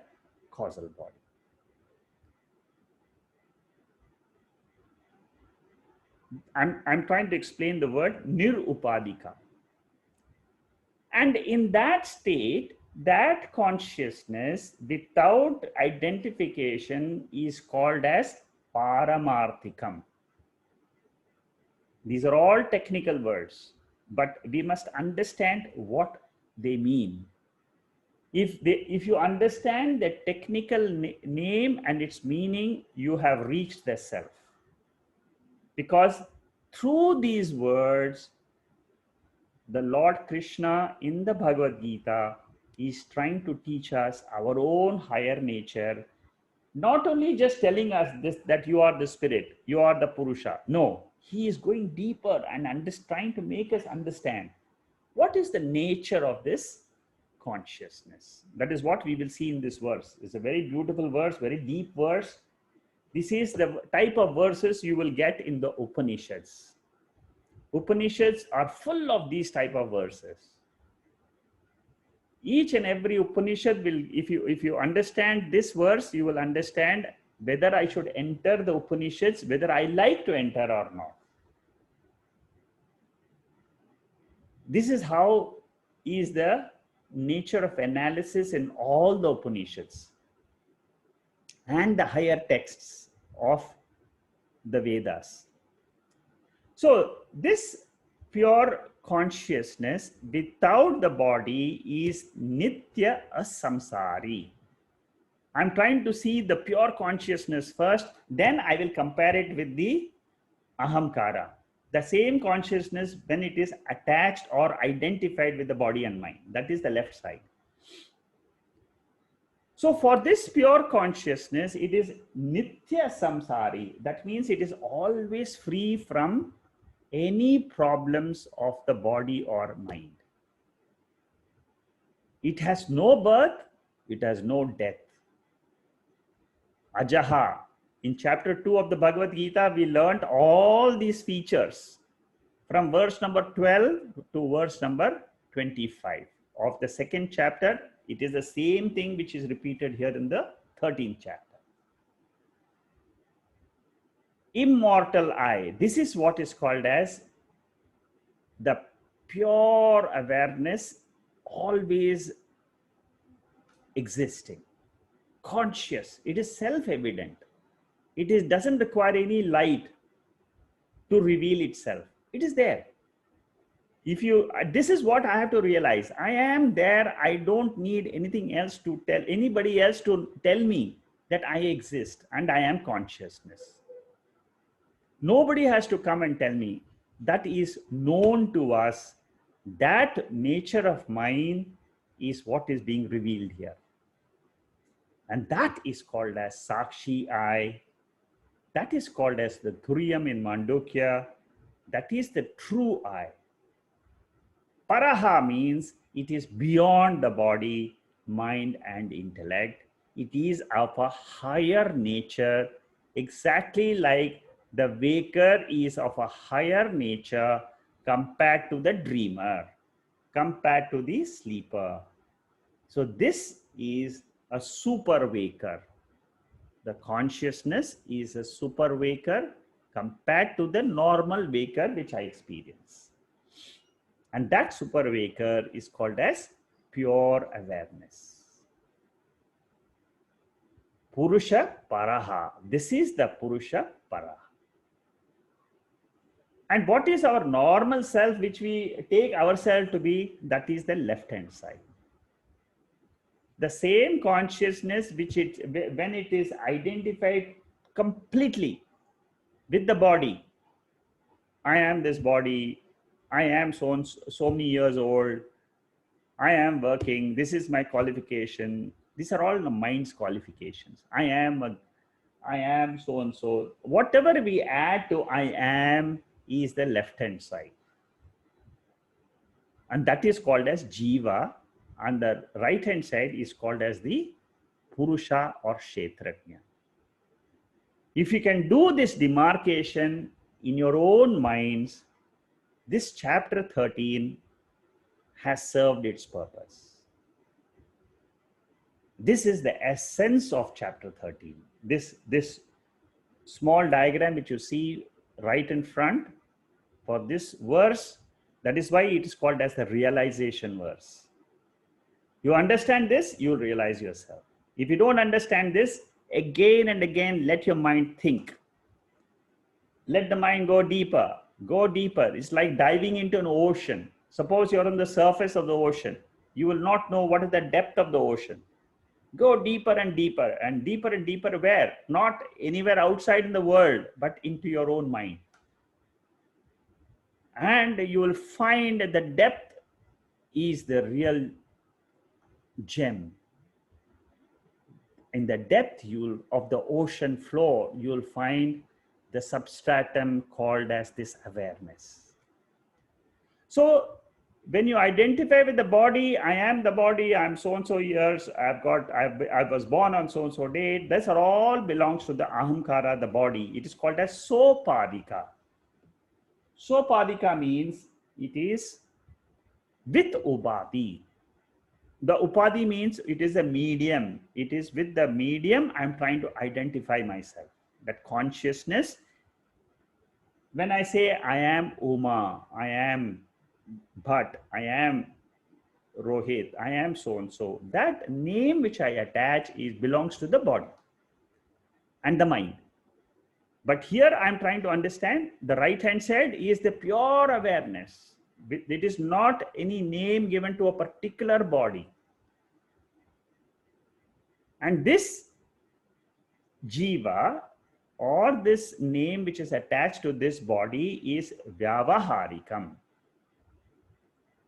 causal body. I'm trying to explain the word nirupadika. And in that state, that consciousness without identification is called as paramarthikam. These are all technical words, but we must understand what they mean. If you understand the technical name and its meaning, you have reached the self. Because through these words, the Lord Krishna in the Bhagavad Gita is trying to teach us our own higher nature, not only just telling us this, that you are the spirit, you are the Purusha. No, he is going deeper and trying to make us understand what is the nature of this consciousness. That is what we will see in this verse. It's a very beautiful verse, very deep verse. This is the type of verses you will get in the Upanishads. Upanishads are full of these type of verses. Each and every Upanishad will, if you understand this verse, you will understand whether I should enter the Upanishads, whether I like to enter or not. This is how is the nature of analysis in all the Upanishads and the higher texts of the Vedas. So this pure consciousness without the body is nitya asamsari. I'm trying to see the pure consciousness first, then I will compare it with the ahamkara. The same consciousness when it is attached or identified with the body and mind. That is the left side. So for this pure consciousness, it is nitya samsari. That means it is always free from any problems of the body or mind. It has no birth, it has no death. Ajaha. In chapter 2 of the Bhagavad Gita, we learned all these features from verse number 12 to verse number 25 of the second chapter. It is the same thing which is repeated here in the 13th chapter. Immortal I. This is what is called as the pure awareness, always existing, conscious. It is self-evident. It doesn't require any light to reveal itself. It is there. This is what I have to realize. I am there. I don't need anything else to tell anybody else to tell me that I exist and I am consciousness. Nobody has to come and tell me. That is known to us. That nature of mind is what is being revealed here. And that is called as Sakshi I. That is called as the Turiyam in Mandukya. That is the true I. Paraha means it is beyond the body, mind, and intellect. It is of a higher nature, exactly like the waker is of a higher nature compared to the dreamer, compared to the sleeper. So this is a super waker. The consciousness is a super waker compared to the normal waker which I experience. And that super waker is called as pure awareness. Purusha Paraha. This is the Purusha Paraha. And what is our normal self which we take ourselves to be? That is the left-hand side. The same consciousness which when it is identified completely with the body, I am this body, I am so many years old, I am working, this is my qualification. These are all the mind's qualifications. I am so and so. Whatever we add to I am is the left hand side. And that is called as Jiva. And the right hand side is called as the Purusha or Kshetrajna. If you can do this demarcation in your own minds, this chapter 13 has served its purpose. This is the essence of chapter 13. This small diagram which you see right in front for this verse, that is why it is called as the realization verse. You understand this, you realize yourself. If you don't understand this, again and again, let your mind think. Let the mind go deeper, go deeper. It's like diving into an ocean. Suppose you're on the surface of the ocean. You will not know what is the depth of the ocean. Go deeper and deeper and deeper and deeper. Where? Not anywhere outside in the world, but into your own mind. And you will find that the depth is the real gem. In the depth of the ocean floor, you will find the substratum called as this awareness. So when you identify with the body, I am the body, I'm so and so years, I was born on so and so date, this all belongs to the ahamkara, the body. It is called as sopadika. Sopadika means it is with upadi. The upadi means it is a medium. It is with the medium I'm trying to identify myself. That consciousness, when I say I am Uma, I am Bhatt, I am Rohit, I am so and so, that name which I attach belongs to the body and the mind. But here I'm trying to understand the right hand side is the pure awareness. It is not any name given to a particular body. And this jiva or this name which is attached to this body is vyavaharikam.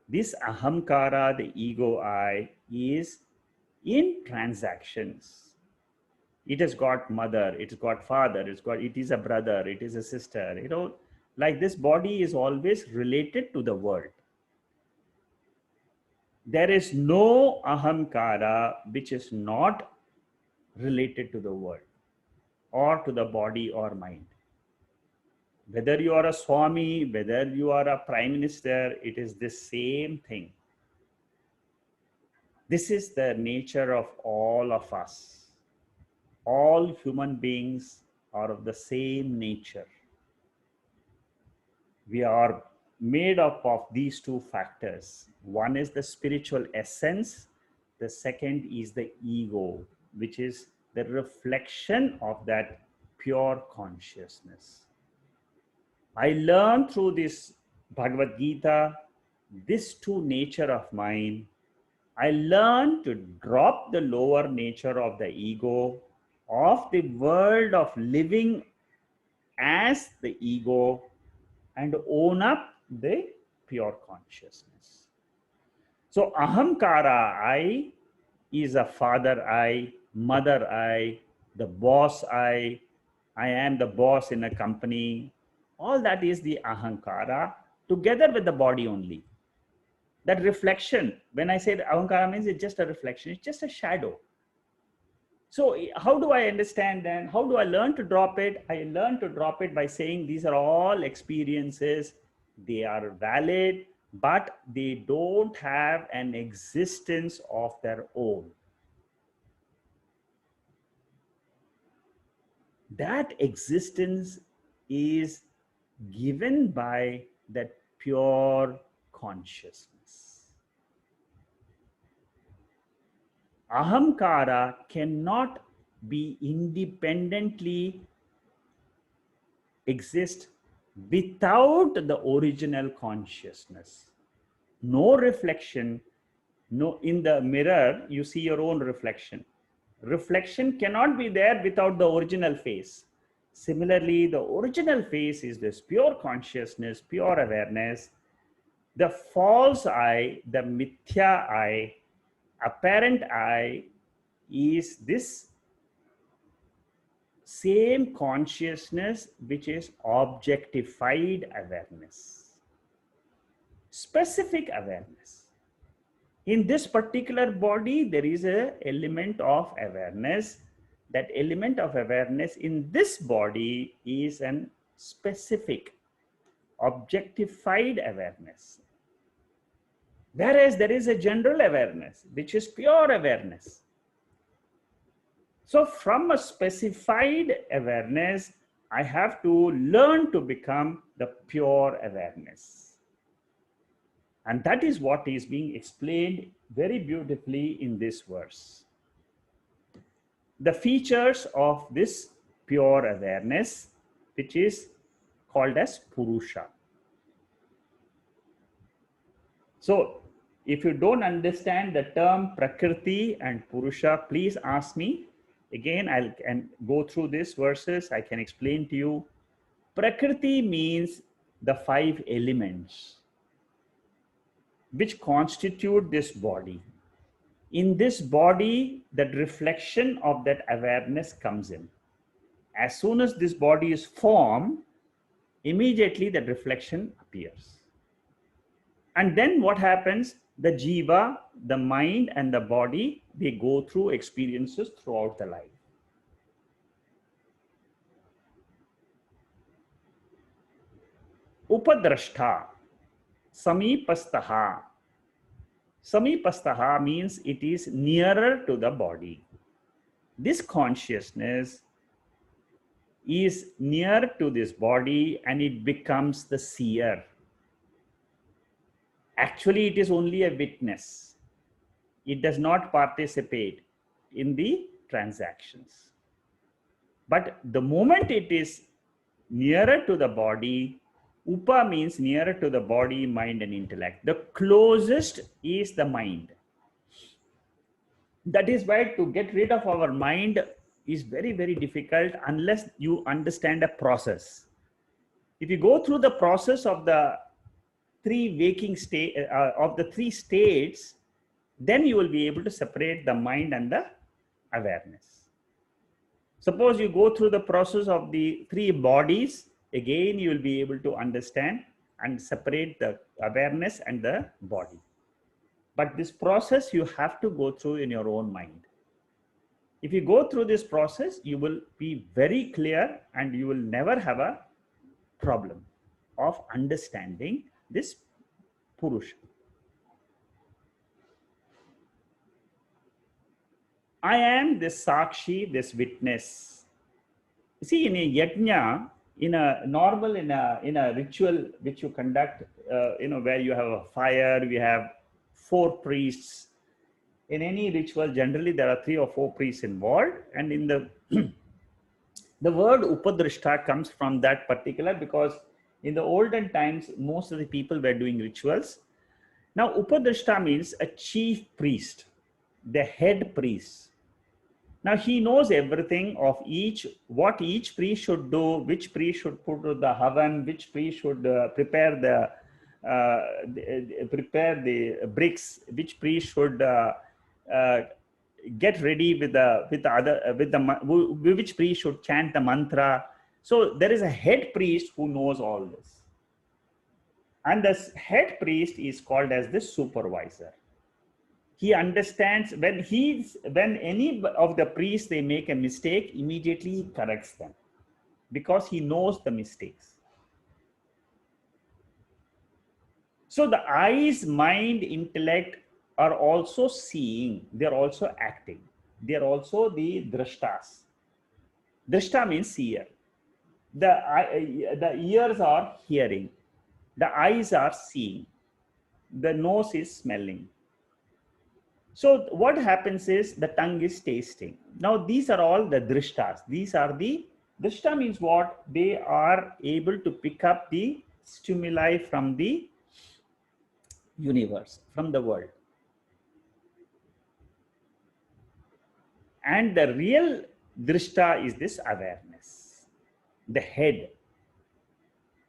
This ahamkara, the ego I, is in transactions. It has got mother, it's got father, it is a brother, it is a sister. Like this body is always related to the world. There is no ahamkara which is not related to the world or to the body or mind. Whether you are a Swami, whether you are a Prime Minister, it is the same thing. This is the nature of all of us. All human beings are of the same nature. We are made up of these two factors. One is the spiritual essence. The second is the ego, which is the reflection of that pure consciousness. I learned through this Bhagavad Gita, this two nature of mine. I learned to drop the lower nature of the ego, of the world of living as the ego, and own up the pure consciousness. So ahamkara, I, is a father I, mother I, the boss I am the boss in a company. All that is the ahankara together with the body only. That reflection, when I say ahankara means it's just a reflection, it's just a shadow. So how do I understand then? How do I learn to drop it? I learn to drop it by saying these are all experiences. They are valid, but they don't have an existence of their own. That existence is given by that pure consciousness. Ahamkara cannot be independently exist without the original consciousness. No reflection, no, in the mirror, you see your own reflection. Reflection cannot be there without the original face. Similarly, the original face is this pure consciousness, pure awareness. The false I, the mithya I, apparent I, is this same consciousness which is objectified awareness. specific awareness. In this particular body, there is an element of awareness. That element of awareness in this body is an specific, objectified awareness. Whereas there is a general awareness, which is pure awareness. So from a specified awareness, I have to learn to become the pure awareness. And that is what is being explained very beautifully in this verse. The features of this pure awareness, which is called as Purusha. So, if you don't understand the term Prakriti and Purusha, please ask me. Again, I'll go through these verses. I can explain to you. Prakriti means the 5 elements which constitute this body. In this body, that reflection of that awareness comes in. As soon as this body is formed, immediately that reflection appears. And then what happens? The jiva, the mind and the body, they go through experiences throughout the life. Upadrashta, samipastaha. Samipastaha means it is nearer to the body. This consciousness is near to this body and it becomes the seer. Actually, it is only a witness. It does not participate in the transactions. But the moment it is nearer to the body, Upa means nearer to the body, mind and intellect. The closest is the mind. That is why to get rid of our mind is very, very difficult unless you understand a process. If you go through the process of the 3 waking state of the 3 states, then you will be able to separate the mind and the awareness. Suppose you go through the process of the 3 bodies, again you will be able to understand and separate the awareness and the body. But this process you have to go through in your own mind. If you go through this process, you will be very clear and you will never have a problem of understanding this Purusha. I am this Sakshi, this witness. See, in a yajna, in a normal, in a ritual which you conduct, where you have a fire, we have 4 priests. In any ritual, generally there are 3 or 4 priests involved, and in the the word Upadrashta comes from that particular, because in the olden times most of the people were doing rituals. Now Upadrashta means a chief priest, the head priest. Now he knows everything of what each priest should do, which priest should put to the havan, which priest should prepare the bricks, which priest should get ready which priest should chant the mantra. So there is a head priest who knows all this, and this head priest is called as the supervisor. He understands when any of the priests they make a mistake, immediately he corrects them because he knows the mistakes. So the eyes, mind, intellect are also seeing, they are also acting, they are also the drashtas. Drashta means seer. The ears are hearing, the eyes are seeing, the nose is smelling. So what happens is the tongue is tasting. Now these are all the drishtas. Drishta means what? They are able to pick up the stimuli from the universe, from the world. And the real drishta is this awareness, the head.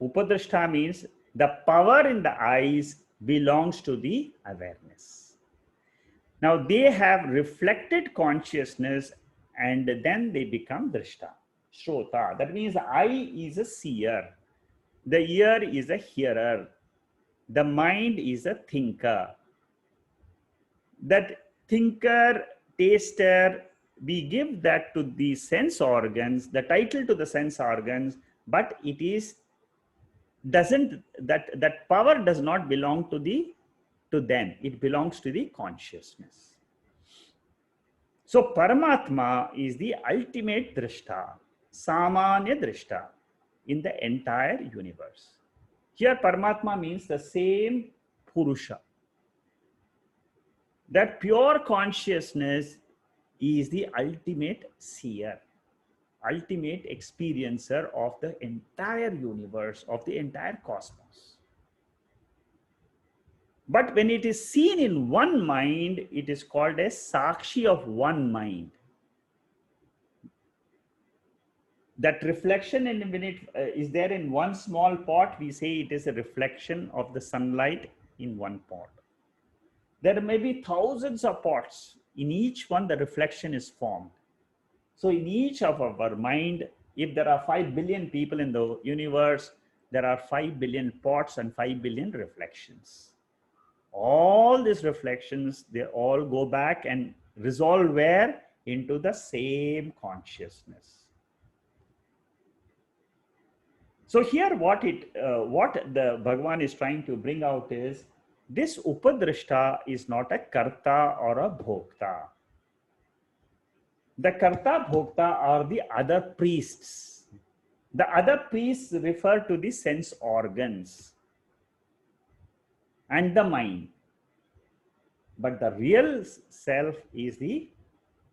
Upadrashta means the power in the eyes belongs to the awareness. Now they have reflected consciousness and then they become drishta, shrota. That means the eye is a seer, the ear is a hearer, The mind is a thinker. That thinker, taster, we give that to the sense organs, the title to the sense organs, but it is doesn't that power does not belong to them. It belongs to the consciousness. So Paramatma is the ultimate drishta, samanya drishta in the entire universe. Here Paramatma means the same Purusha. That pure consciousness is the ultimate seer, ultimate experiencer of the entire universe, of the entire cosmos. But when it is seen in one mind, it is called as Sakshi of one mind. That reflection, and when it is there in one small pot, we say it is a reflection of the sunlight in one pot. There may be thousands of pots. In each one, the reflection is formed. So in each of our mind, if there are 5 billion people in the universe, there are 5 billion pots and 5 billion reflections. All these reflections, they all go back and resolve where? Into the same consciousness. So here what the Bhagavan is trying to bring out is, this Upadrishta is not a karta or a bhokta. The karta bhokta are the other priests. The other priests refer to the sense organs and the mind. But the real self is the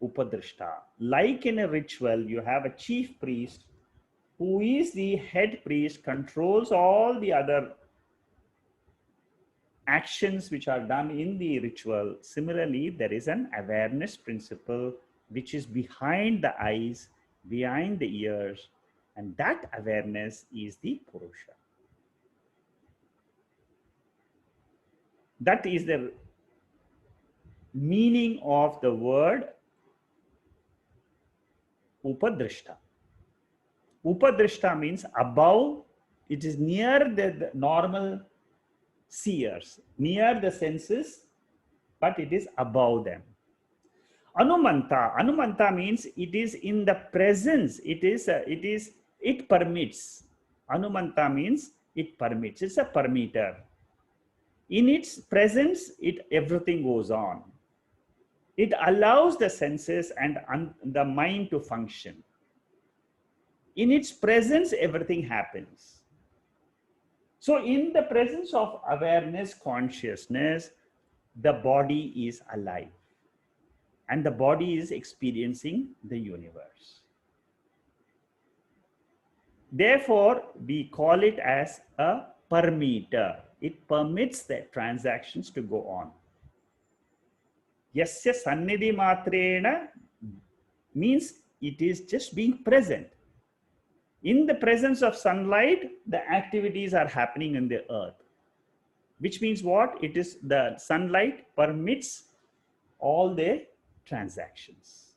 Upadrishta. Like in a ritual, you have a chief priest who is the head priest, controls all the other actions which are done in the ritual. Similarly, there is an awareness principle which is behind the eyes, behind the ears, and that awareness is the Purusha. That is the meaning of the word Upadrishta. Upadrishta means above, it is near the normal seers, near the senses, but it is above them. Anumanta means it is in the presence. It permits. Anumanta means it permits. It's a permitter. In its presence, everything goes on. It allows the senses and the mind to function. In its presence, everything happens. So in the presence of awareness, consciousness, the body is alive. And the body is experiencing the universe. Therefore, we call it as a permitter. It permits the transactions to go on. Yasya sannidhi matrena means it is just being present. In the presence of sunlight, the activities are happening in the earth. Which means what? It is the sunlight permits all the transactions.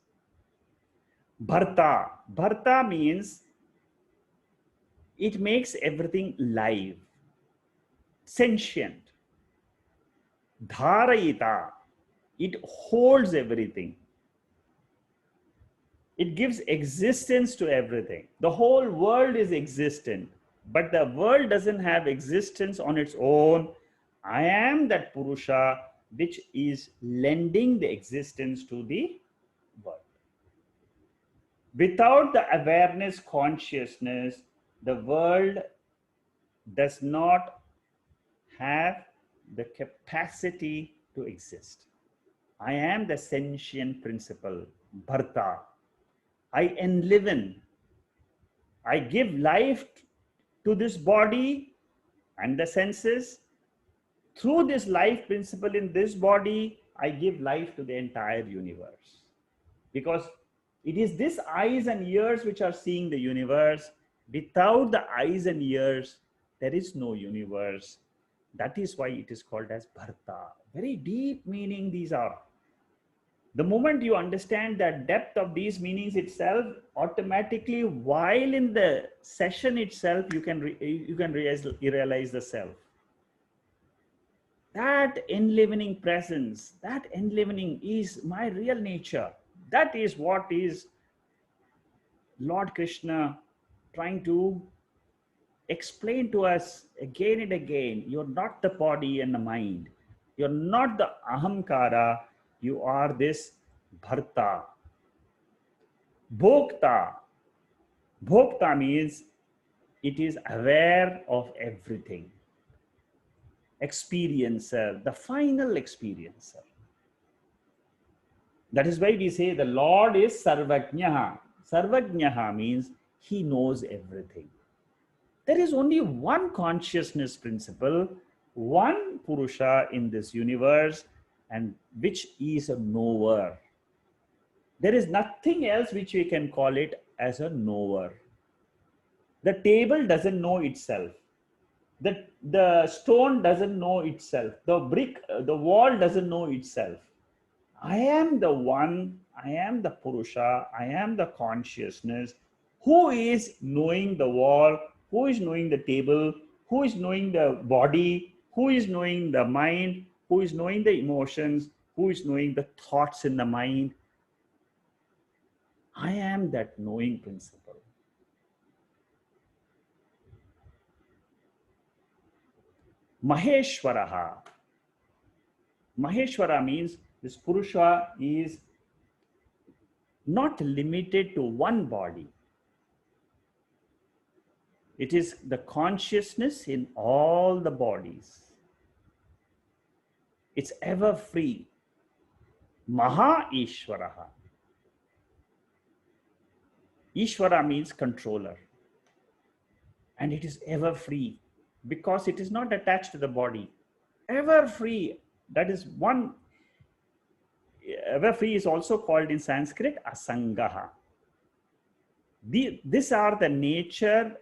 Bharta means it makes everything live, sentient. Dharayita, it holds everything. It gives existence to everything. The whole world is existent, but the world doesn't have existence on its own. I am that Purusha which is lending the existence to the world. Without the awareness, consciousness, the world does not have the capacity to exist. I am the sentient principle, Bharta. I enliven. I give life to this body and the senses. Through this life principle in this body, I give life to the entire universe. Because it is this eyes and ears which are seeing the universe. Without the eyes and ears, there is no universe. That is why it is called as Bharta. Very deep meaning these are. The moment you understand that depth of these meanings itself, automatically while in the session itself, you can realize the self. That enlivening presence, that enlivening is my real nature. That is what is Lord Krishna trying to explain to us again and again. You're not the body and the mind. You're not the ahamkara. You are this bharta. Bhokta. Bhokta means it is aware of everything. Experiencer, the final experiencer. That is why we say the Lord is Sarvajnaha. Sarvajnaha means he knows everything. There is only one consciousness principle, one Purusha in this universe, and which is a knower. There is nothing else which we can call it as a knower. The table doesn't know itself. The stone doesn't know itself. The brick, the wall doesn't know itself. I am the one, I am the Purusha, I am the consciousness who is knowing the wall, who is knowing the table, who is knowing the body, who is knowing the mind, who is knowing the emotions, who is knowing the thoughts in the mind. I am that knowing principle. Maheshwaraha. Maheshwara means this Purusha is not limited to one body. It is the consciousness in all the bodies. It's ever free. Maha Ishvaraha. Ishvara means controller. And it is ever free because it is not attached to the body. Ever free. That is one. Ever free is also called in Sanskrit Asangaha. These are the nature.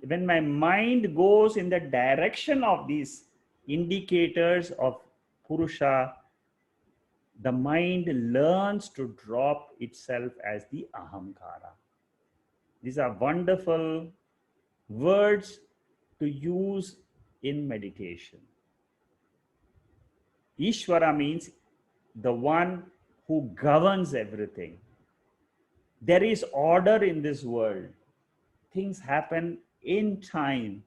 When my mind goes in the direction of these indicators of Purusha, the mind learns to drop itself as the ahamkara. These are wonderful words to use in meditation. Ishvara means the one who governs everything. There is order in this world. Things happen in time.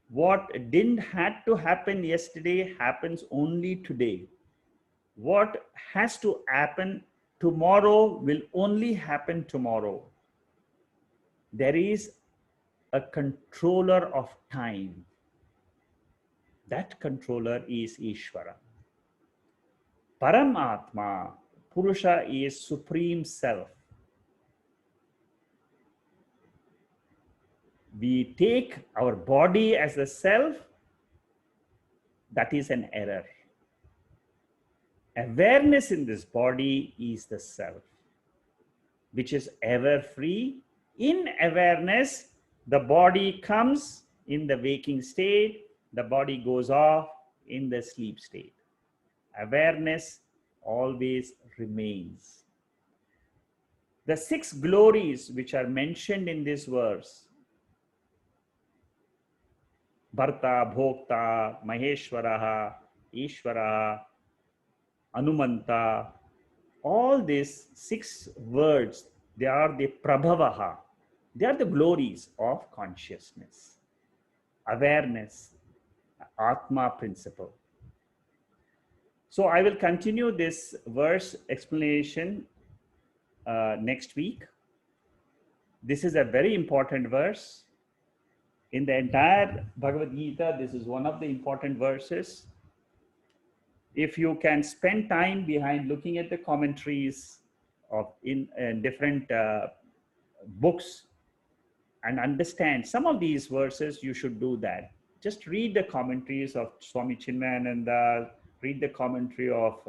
What didn't have to happen yesterday happens only today. What has to happen tomorrow will only happen tomorrow. There is a controller of time. That controller is Ishvara. Paramatma, Purusha is supreme self. We take our body as a self, that is an error. Awareness in this body is the self, which is ever free. In awareness, the body comes in the waking state, the body goes off in the sleep state. Awareness always remains. The 6 glories which are mentioned in this verse, Bharta, Bhokta, Maheshwaraha, Ishvara, Anumanta, all these 6 words, they are the Prabhavaha. They are the glories of consciousness, awareness, Atma principle. So I will continue this verse explanation next week. This is a very important verse. In the entire Bhagavad Gita, this is one of the important verses. If you can spend time behind looking at the commentaries of in different books and understand some of these verses, you should do that. Just read the commentaries of Swami Chinmayananda, read the commentary of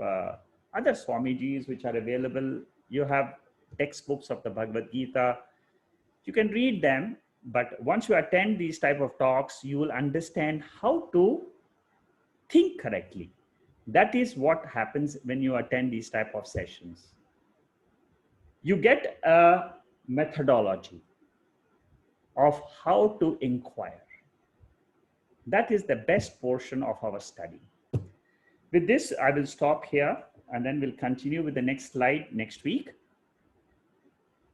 other Swamijis which are available. You have textbooks of the Bhagavad Gita. You can read them, but once you attend these type of talks, you will understand how to think correctly. That is what happens when you attend these type of sessions. You get a methodology of how to inquire. That is the best portion of our study. With this, I will stop here and then we'll continue with the next slide next week.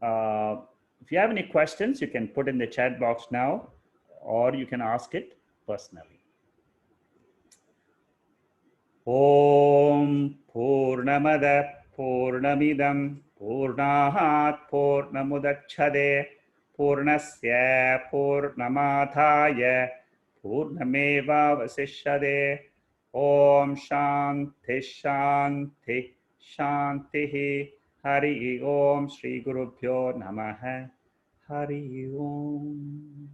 If you have any questions, you can put in the chat box now, or you can ask it personally. Om Purnamada Purnamidam Purnahat Purnamudachade Purnasya Purnamadhaya Purnameva Vasishyade. Om Shanti Shanti Shanti. Hari Om Shri Gurubhyo Namaha. Hari Om.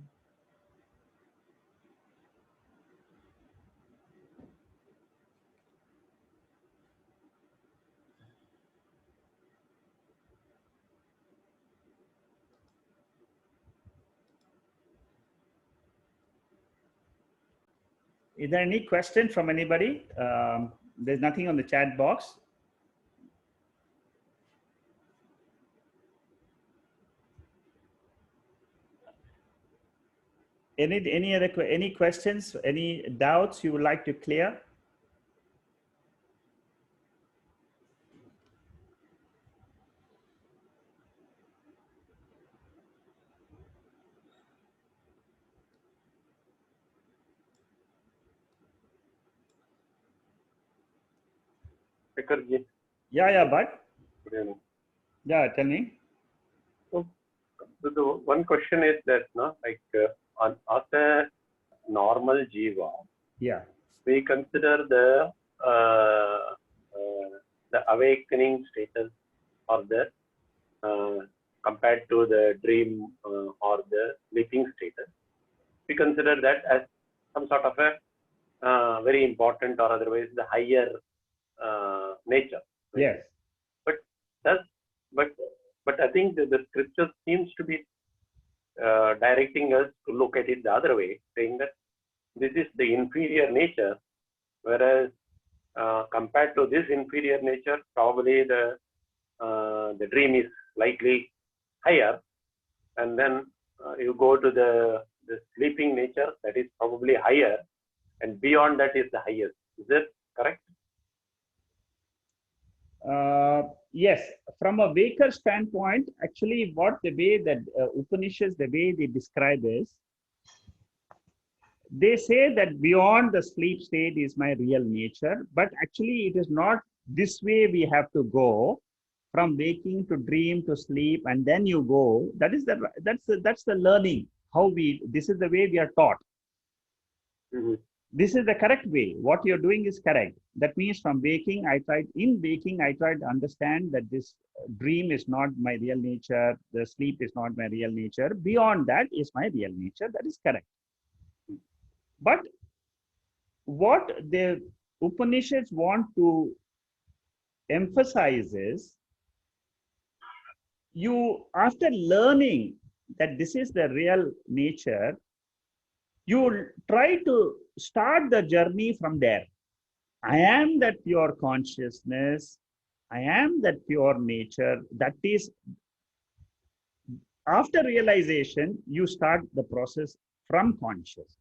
Is there any question from anybody? There's nothing on the chat box. Any questions, any doubts you would like to clear? Yeah, but yeah, tell me. So the one question is that, no, like as a normal jiva, yeah, we consider the awakening status or the compared to the dream or the sleeping status, we consider that as some sort of a very important or otherwise the higher nature. Right? yes. But I think that the scripture seems to be directing us to look at it the other way, saying that this is the inferior nature, whereas compared to this inferior nature, probably the dream is slightly higher, and then you go to the sleeping nature, that is probably higher, and beyond that is the highest. Is that correct? Yes, from a Waker standpoint, actually what the way that Upanishads, the way they describe is, they say that beyond the sleep state is my real nature, but actually it is not this way we have to go, from waking to dream to sleep, and then you go. That's the learning, this is the way we are taught. Mm-hmm. This is the correct way. What you're doing is correct. That means from waking, I tried to understand that this dream is not my real nature, the sleep is not my real nature. Beyond that is my real nature. That is correct. But what the Upanishads want to emphasize is, you, after learning that this is the real nature, you try to start the journey from there. I am that pure consciousness. I am that pure nature. That is, after realization, you start the process from consciousness.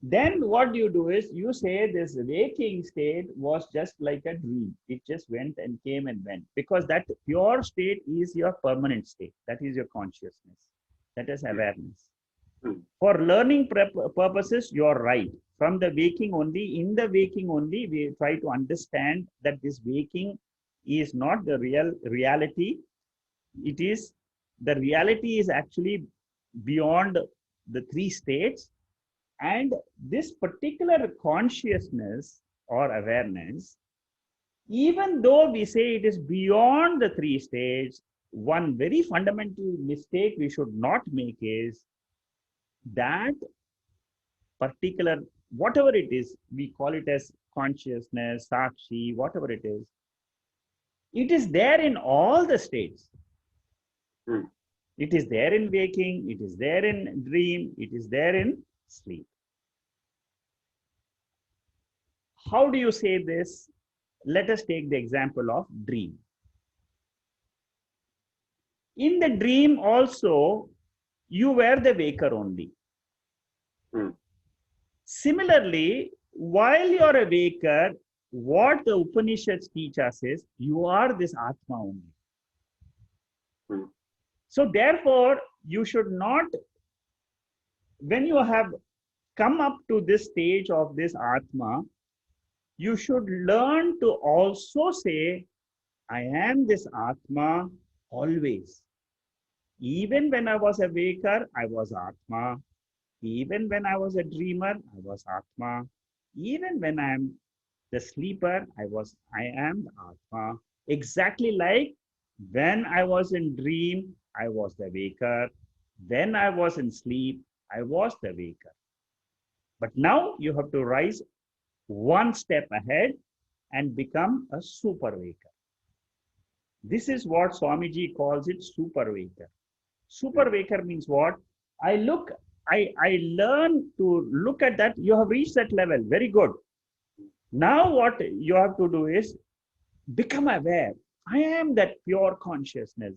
Then what you do is, you say this waking state was just like a dream. It just went and came and went, because that pure state is your permanent state. That is your consciousness. That is awareness. For learning purposes, you're right. From the waking only, in the waking only, we try to understand that this waking is not the real reality. It is, the reality is actually beyond the three states. And this particular consciousness or awareness, even though we say it is beyond the three states, one very fundamental mistake we should not make is that particular, whatever it is, we call it as consciousness, sakshi, whatever it is there in all the states. It is there in waking, it is there in dream, it is there in sleep. How do you say this? Let us take the example of dream. In the dream also, you were the waker only. Similarly, while you're a waker, what the Upanishads teach us is you are this Atma only. Hmm. So therefore, you should not, when you have come up to this stage of this Atma, you should learn to also say, I am this Atma always. Even when I was a waker, I was Atma. Even when I was a dreamer, I was Atma. Even when I am the sleeper, I am the Atma. Exactly like when I was in dream, I was the waker. When I was in sleep, I was the waker. But now you have to rise one step ahead and become a super waker. This is what Swamiji calls it, super waker. Super waker means what? I learn to look at that. You have reached that level. Very good. Now what you have to do is become aware. I am that pure consciousness.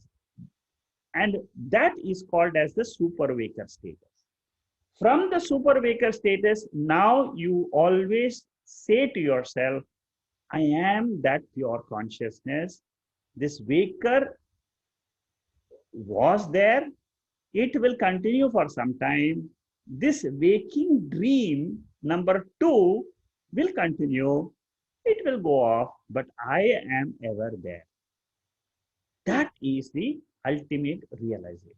And that is called as the super waker status. From the super waker status, now you always say to yourself, I am that pure consciousness. This waker was there. It will continue for some time. This waking dream, number 2, will continue. It will go off, but I am ever there. That is the ultimate realization.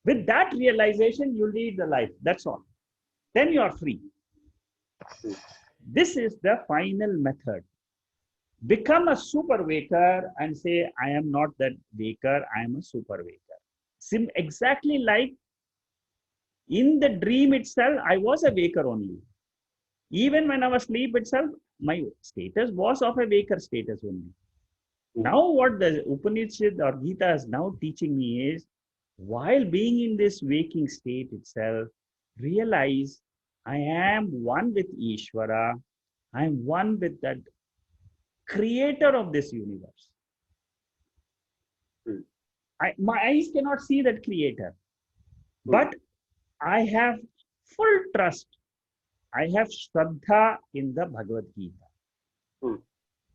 With that realization, you lead the life. That's all. Then you are free. This is the final method. Become a super waker and say, I am not that waker, I am a super waker. Exactly like in the dream itself, I was a waker only. Even when I was asleep itself, my status was of a waker status only. Now what the Upanishad or Gita is now teaching me is, while being in this waking state itself, realize I am one with Ishvara, I am one with that creator of this universe. My eyes cannot see that creator, but I have full trust. I have Shraddha in the Bhagavad Gita.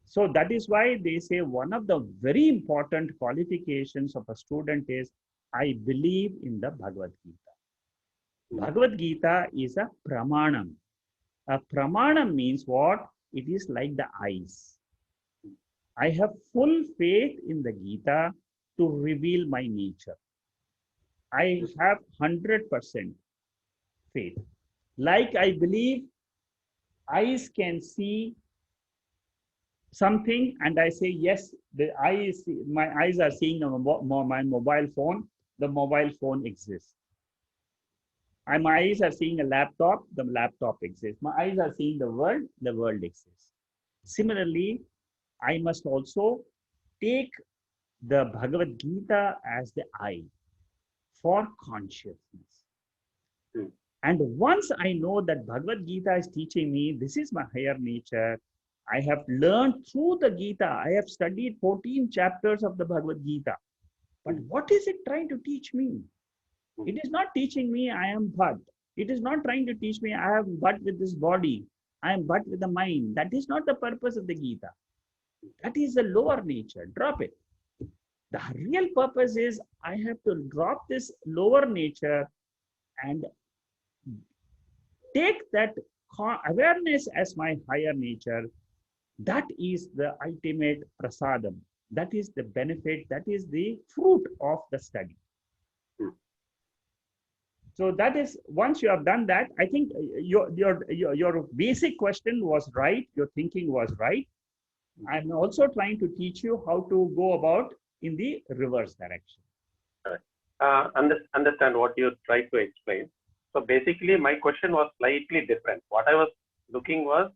So that is why they say one of the very important qualifications of a student is, I believe in the Bhagavad Gita. Bhagavad Gita is a pramanam. A pramanam means what? It is like the eyes. I have full faith in the Gita to reveal my nature. I have 100% faith. Like I believe eyes can see something and I say, yes, my eyes are seeing my mobile phone, the mobile phone exists. And my eyes are seeing a laptop, the laptop exists. My eyes are seeing the world exists. Similarly, I must also take the Bhagavad Gita as the eye for consciousness. And once I know that Bhagavad Gita is teaching me, this is my higher nature, I have learned through the Gita, I have studied 14 chapters of the Bhagavad Gita. But what is it trying to teach me? It is not teaching me I am but. It is not trying to teach me I am but with this body. I am but with the mind. That is not the purpose of the Gita. That is the lower nature. Drop it. The real purpose is I have to drop this lower nature and take that awareness as my higher nature. That is the ultimate prasadam. That is the benefit. That is the fruit of the study. So that is, once you have done that, I think your basic question was right. Your thinking was right. I'm also trying to teach you how to go about in the reverse direction. Understand what you tried to explain. So basically, my question was slightly different. What I was looking was,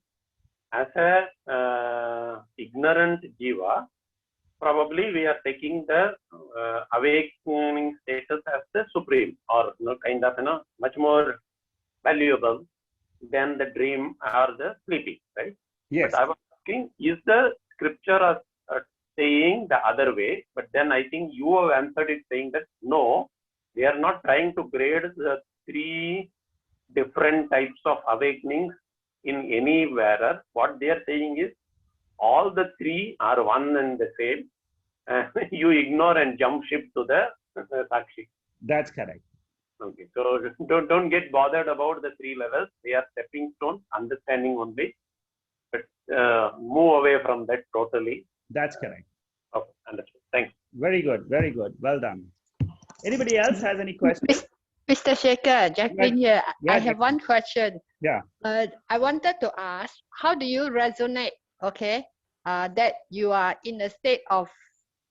as a ignorant jiva, probably we are taking the awakening status as the supreme, or kind of much more valuable than the dream or the sleeping, right? Yes. But I was asking, is the scripture saying the other way? But then I think you have answered it saying that no, we are not trying to grade the 3 different types of awakenings in any wearer. What they are saying is all the three are one and the same. You ignore and jump ship to the Sakshi. That's correct. Okay, so don't get bothered about the three levels. They are stepping stones, understanding only. But move away from that totally. That's correct. Okay, understood. Thanks. Very good. Very good. Well done. Anybody else has any questions? Mr. Shekhar, Jacqueline here. Yeah, I have one question. Yeah. I wanted to ask, how do you resonate, okay, that you are in a state of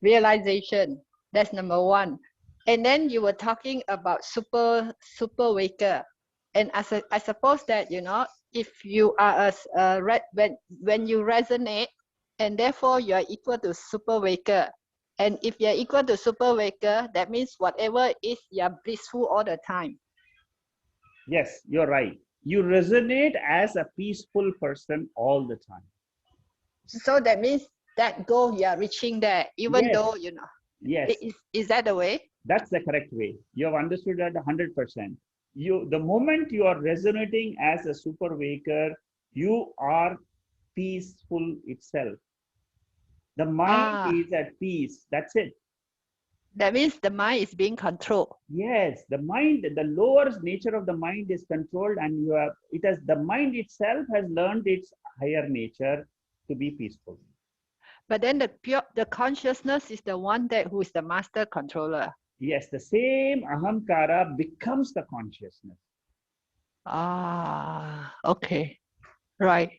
realization? That's number one. And then you were talking about super waker. And I suppose that, you know, if you are when you resonate, and therefore you are equal to super waker. And if you're equal to super waker, that means whatever is, you're blissful all the time. Yes, you're right. You resonate as a peaceful person all the time. So that means that goal you're reaching there, even Yes. though, you know. Yes. Is that the way? That's the correct way. You have understood that 100%. The moment you are resonating as a super waker, you are peaceful itself. The mind is at peace. That's it. That means the mind is being controlled. Yes, the mind, the lower nature of the mind is controlled, and the mind itself has learned its higher nature to be peaceful. But then the consciousness is the one who is the master controller. Yes, the same ahamkara becomes the consciousness. Okay, right.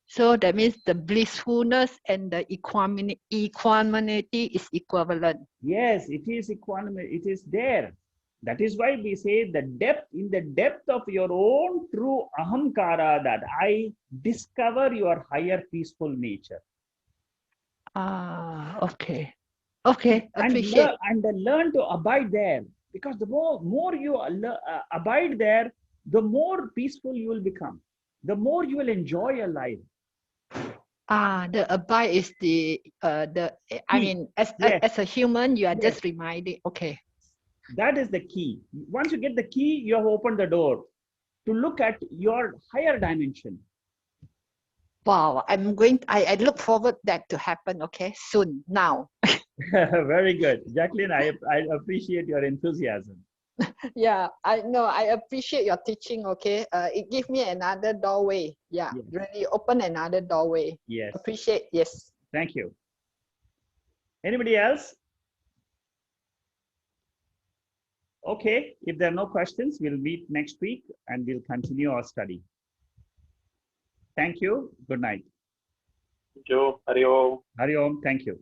So that means the blissfulness and the equanimity is equivalent. Yes, it is equanimity. It is there. That is why we say in the depth of your own true ahamkara, that I discover your higher peaceful nature. Okay. Okay, appreciate. And learn to abide there, because the more you abide there, the more peaceful you will become. The more you will enjoy your life. The abide is I mean, as a human, you are just reminding. Okay. That is the key. Once you get the key, you have opened the door to look at your higher dimension. Wow, I look forward that to happen, okay, soon, now. Very good. Jacqueline, I appreciate your enthusiasm. Yeah, I know, I appreciate your teaching, okay. It gives me another doorway. Yeah, Yes. really open another doorway. Yes. Appreciate, yes. Thank you. Anybody else? Okay, if there are no questions, we'll meet next week and we'll continue our study. Thank you. Good night. Joe, Hari Om. Hari Om. Thank you.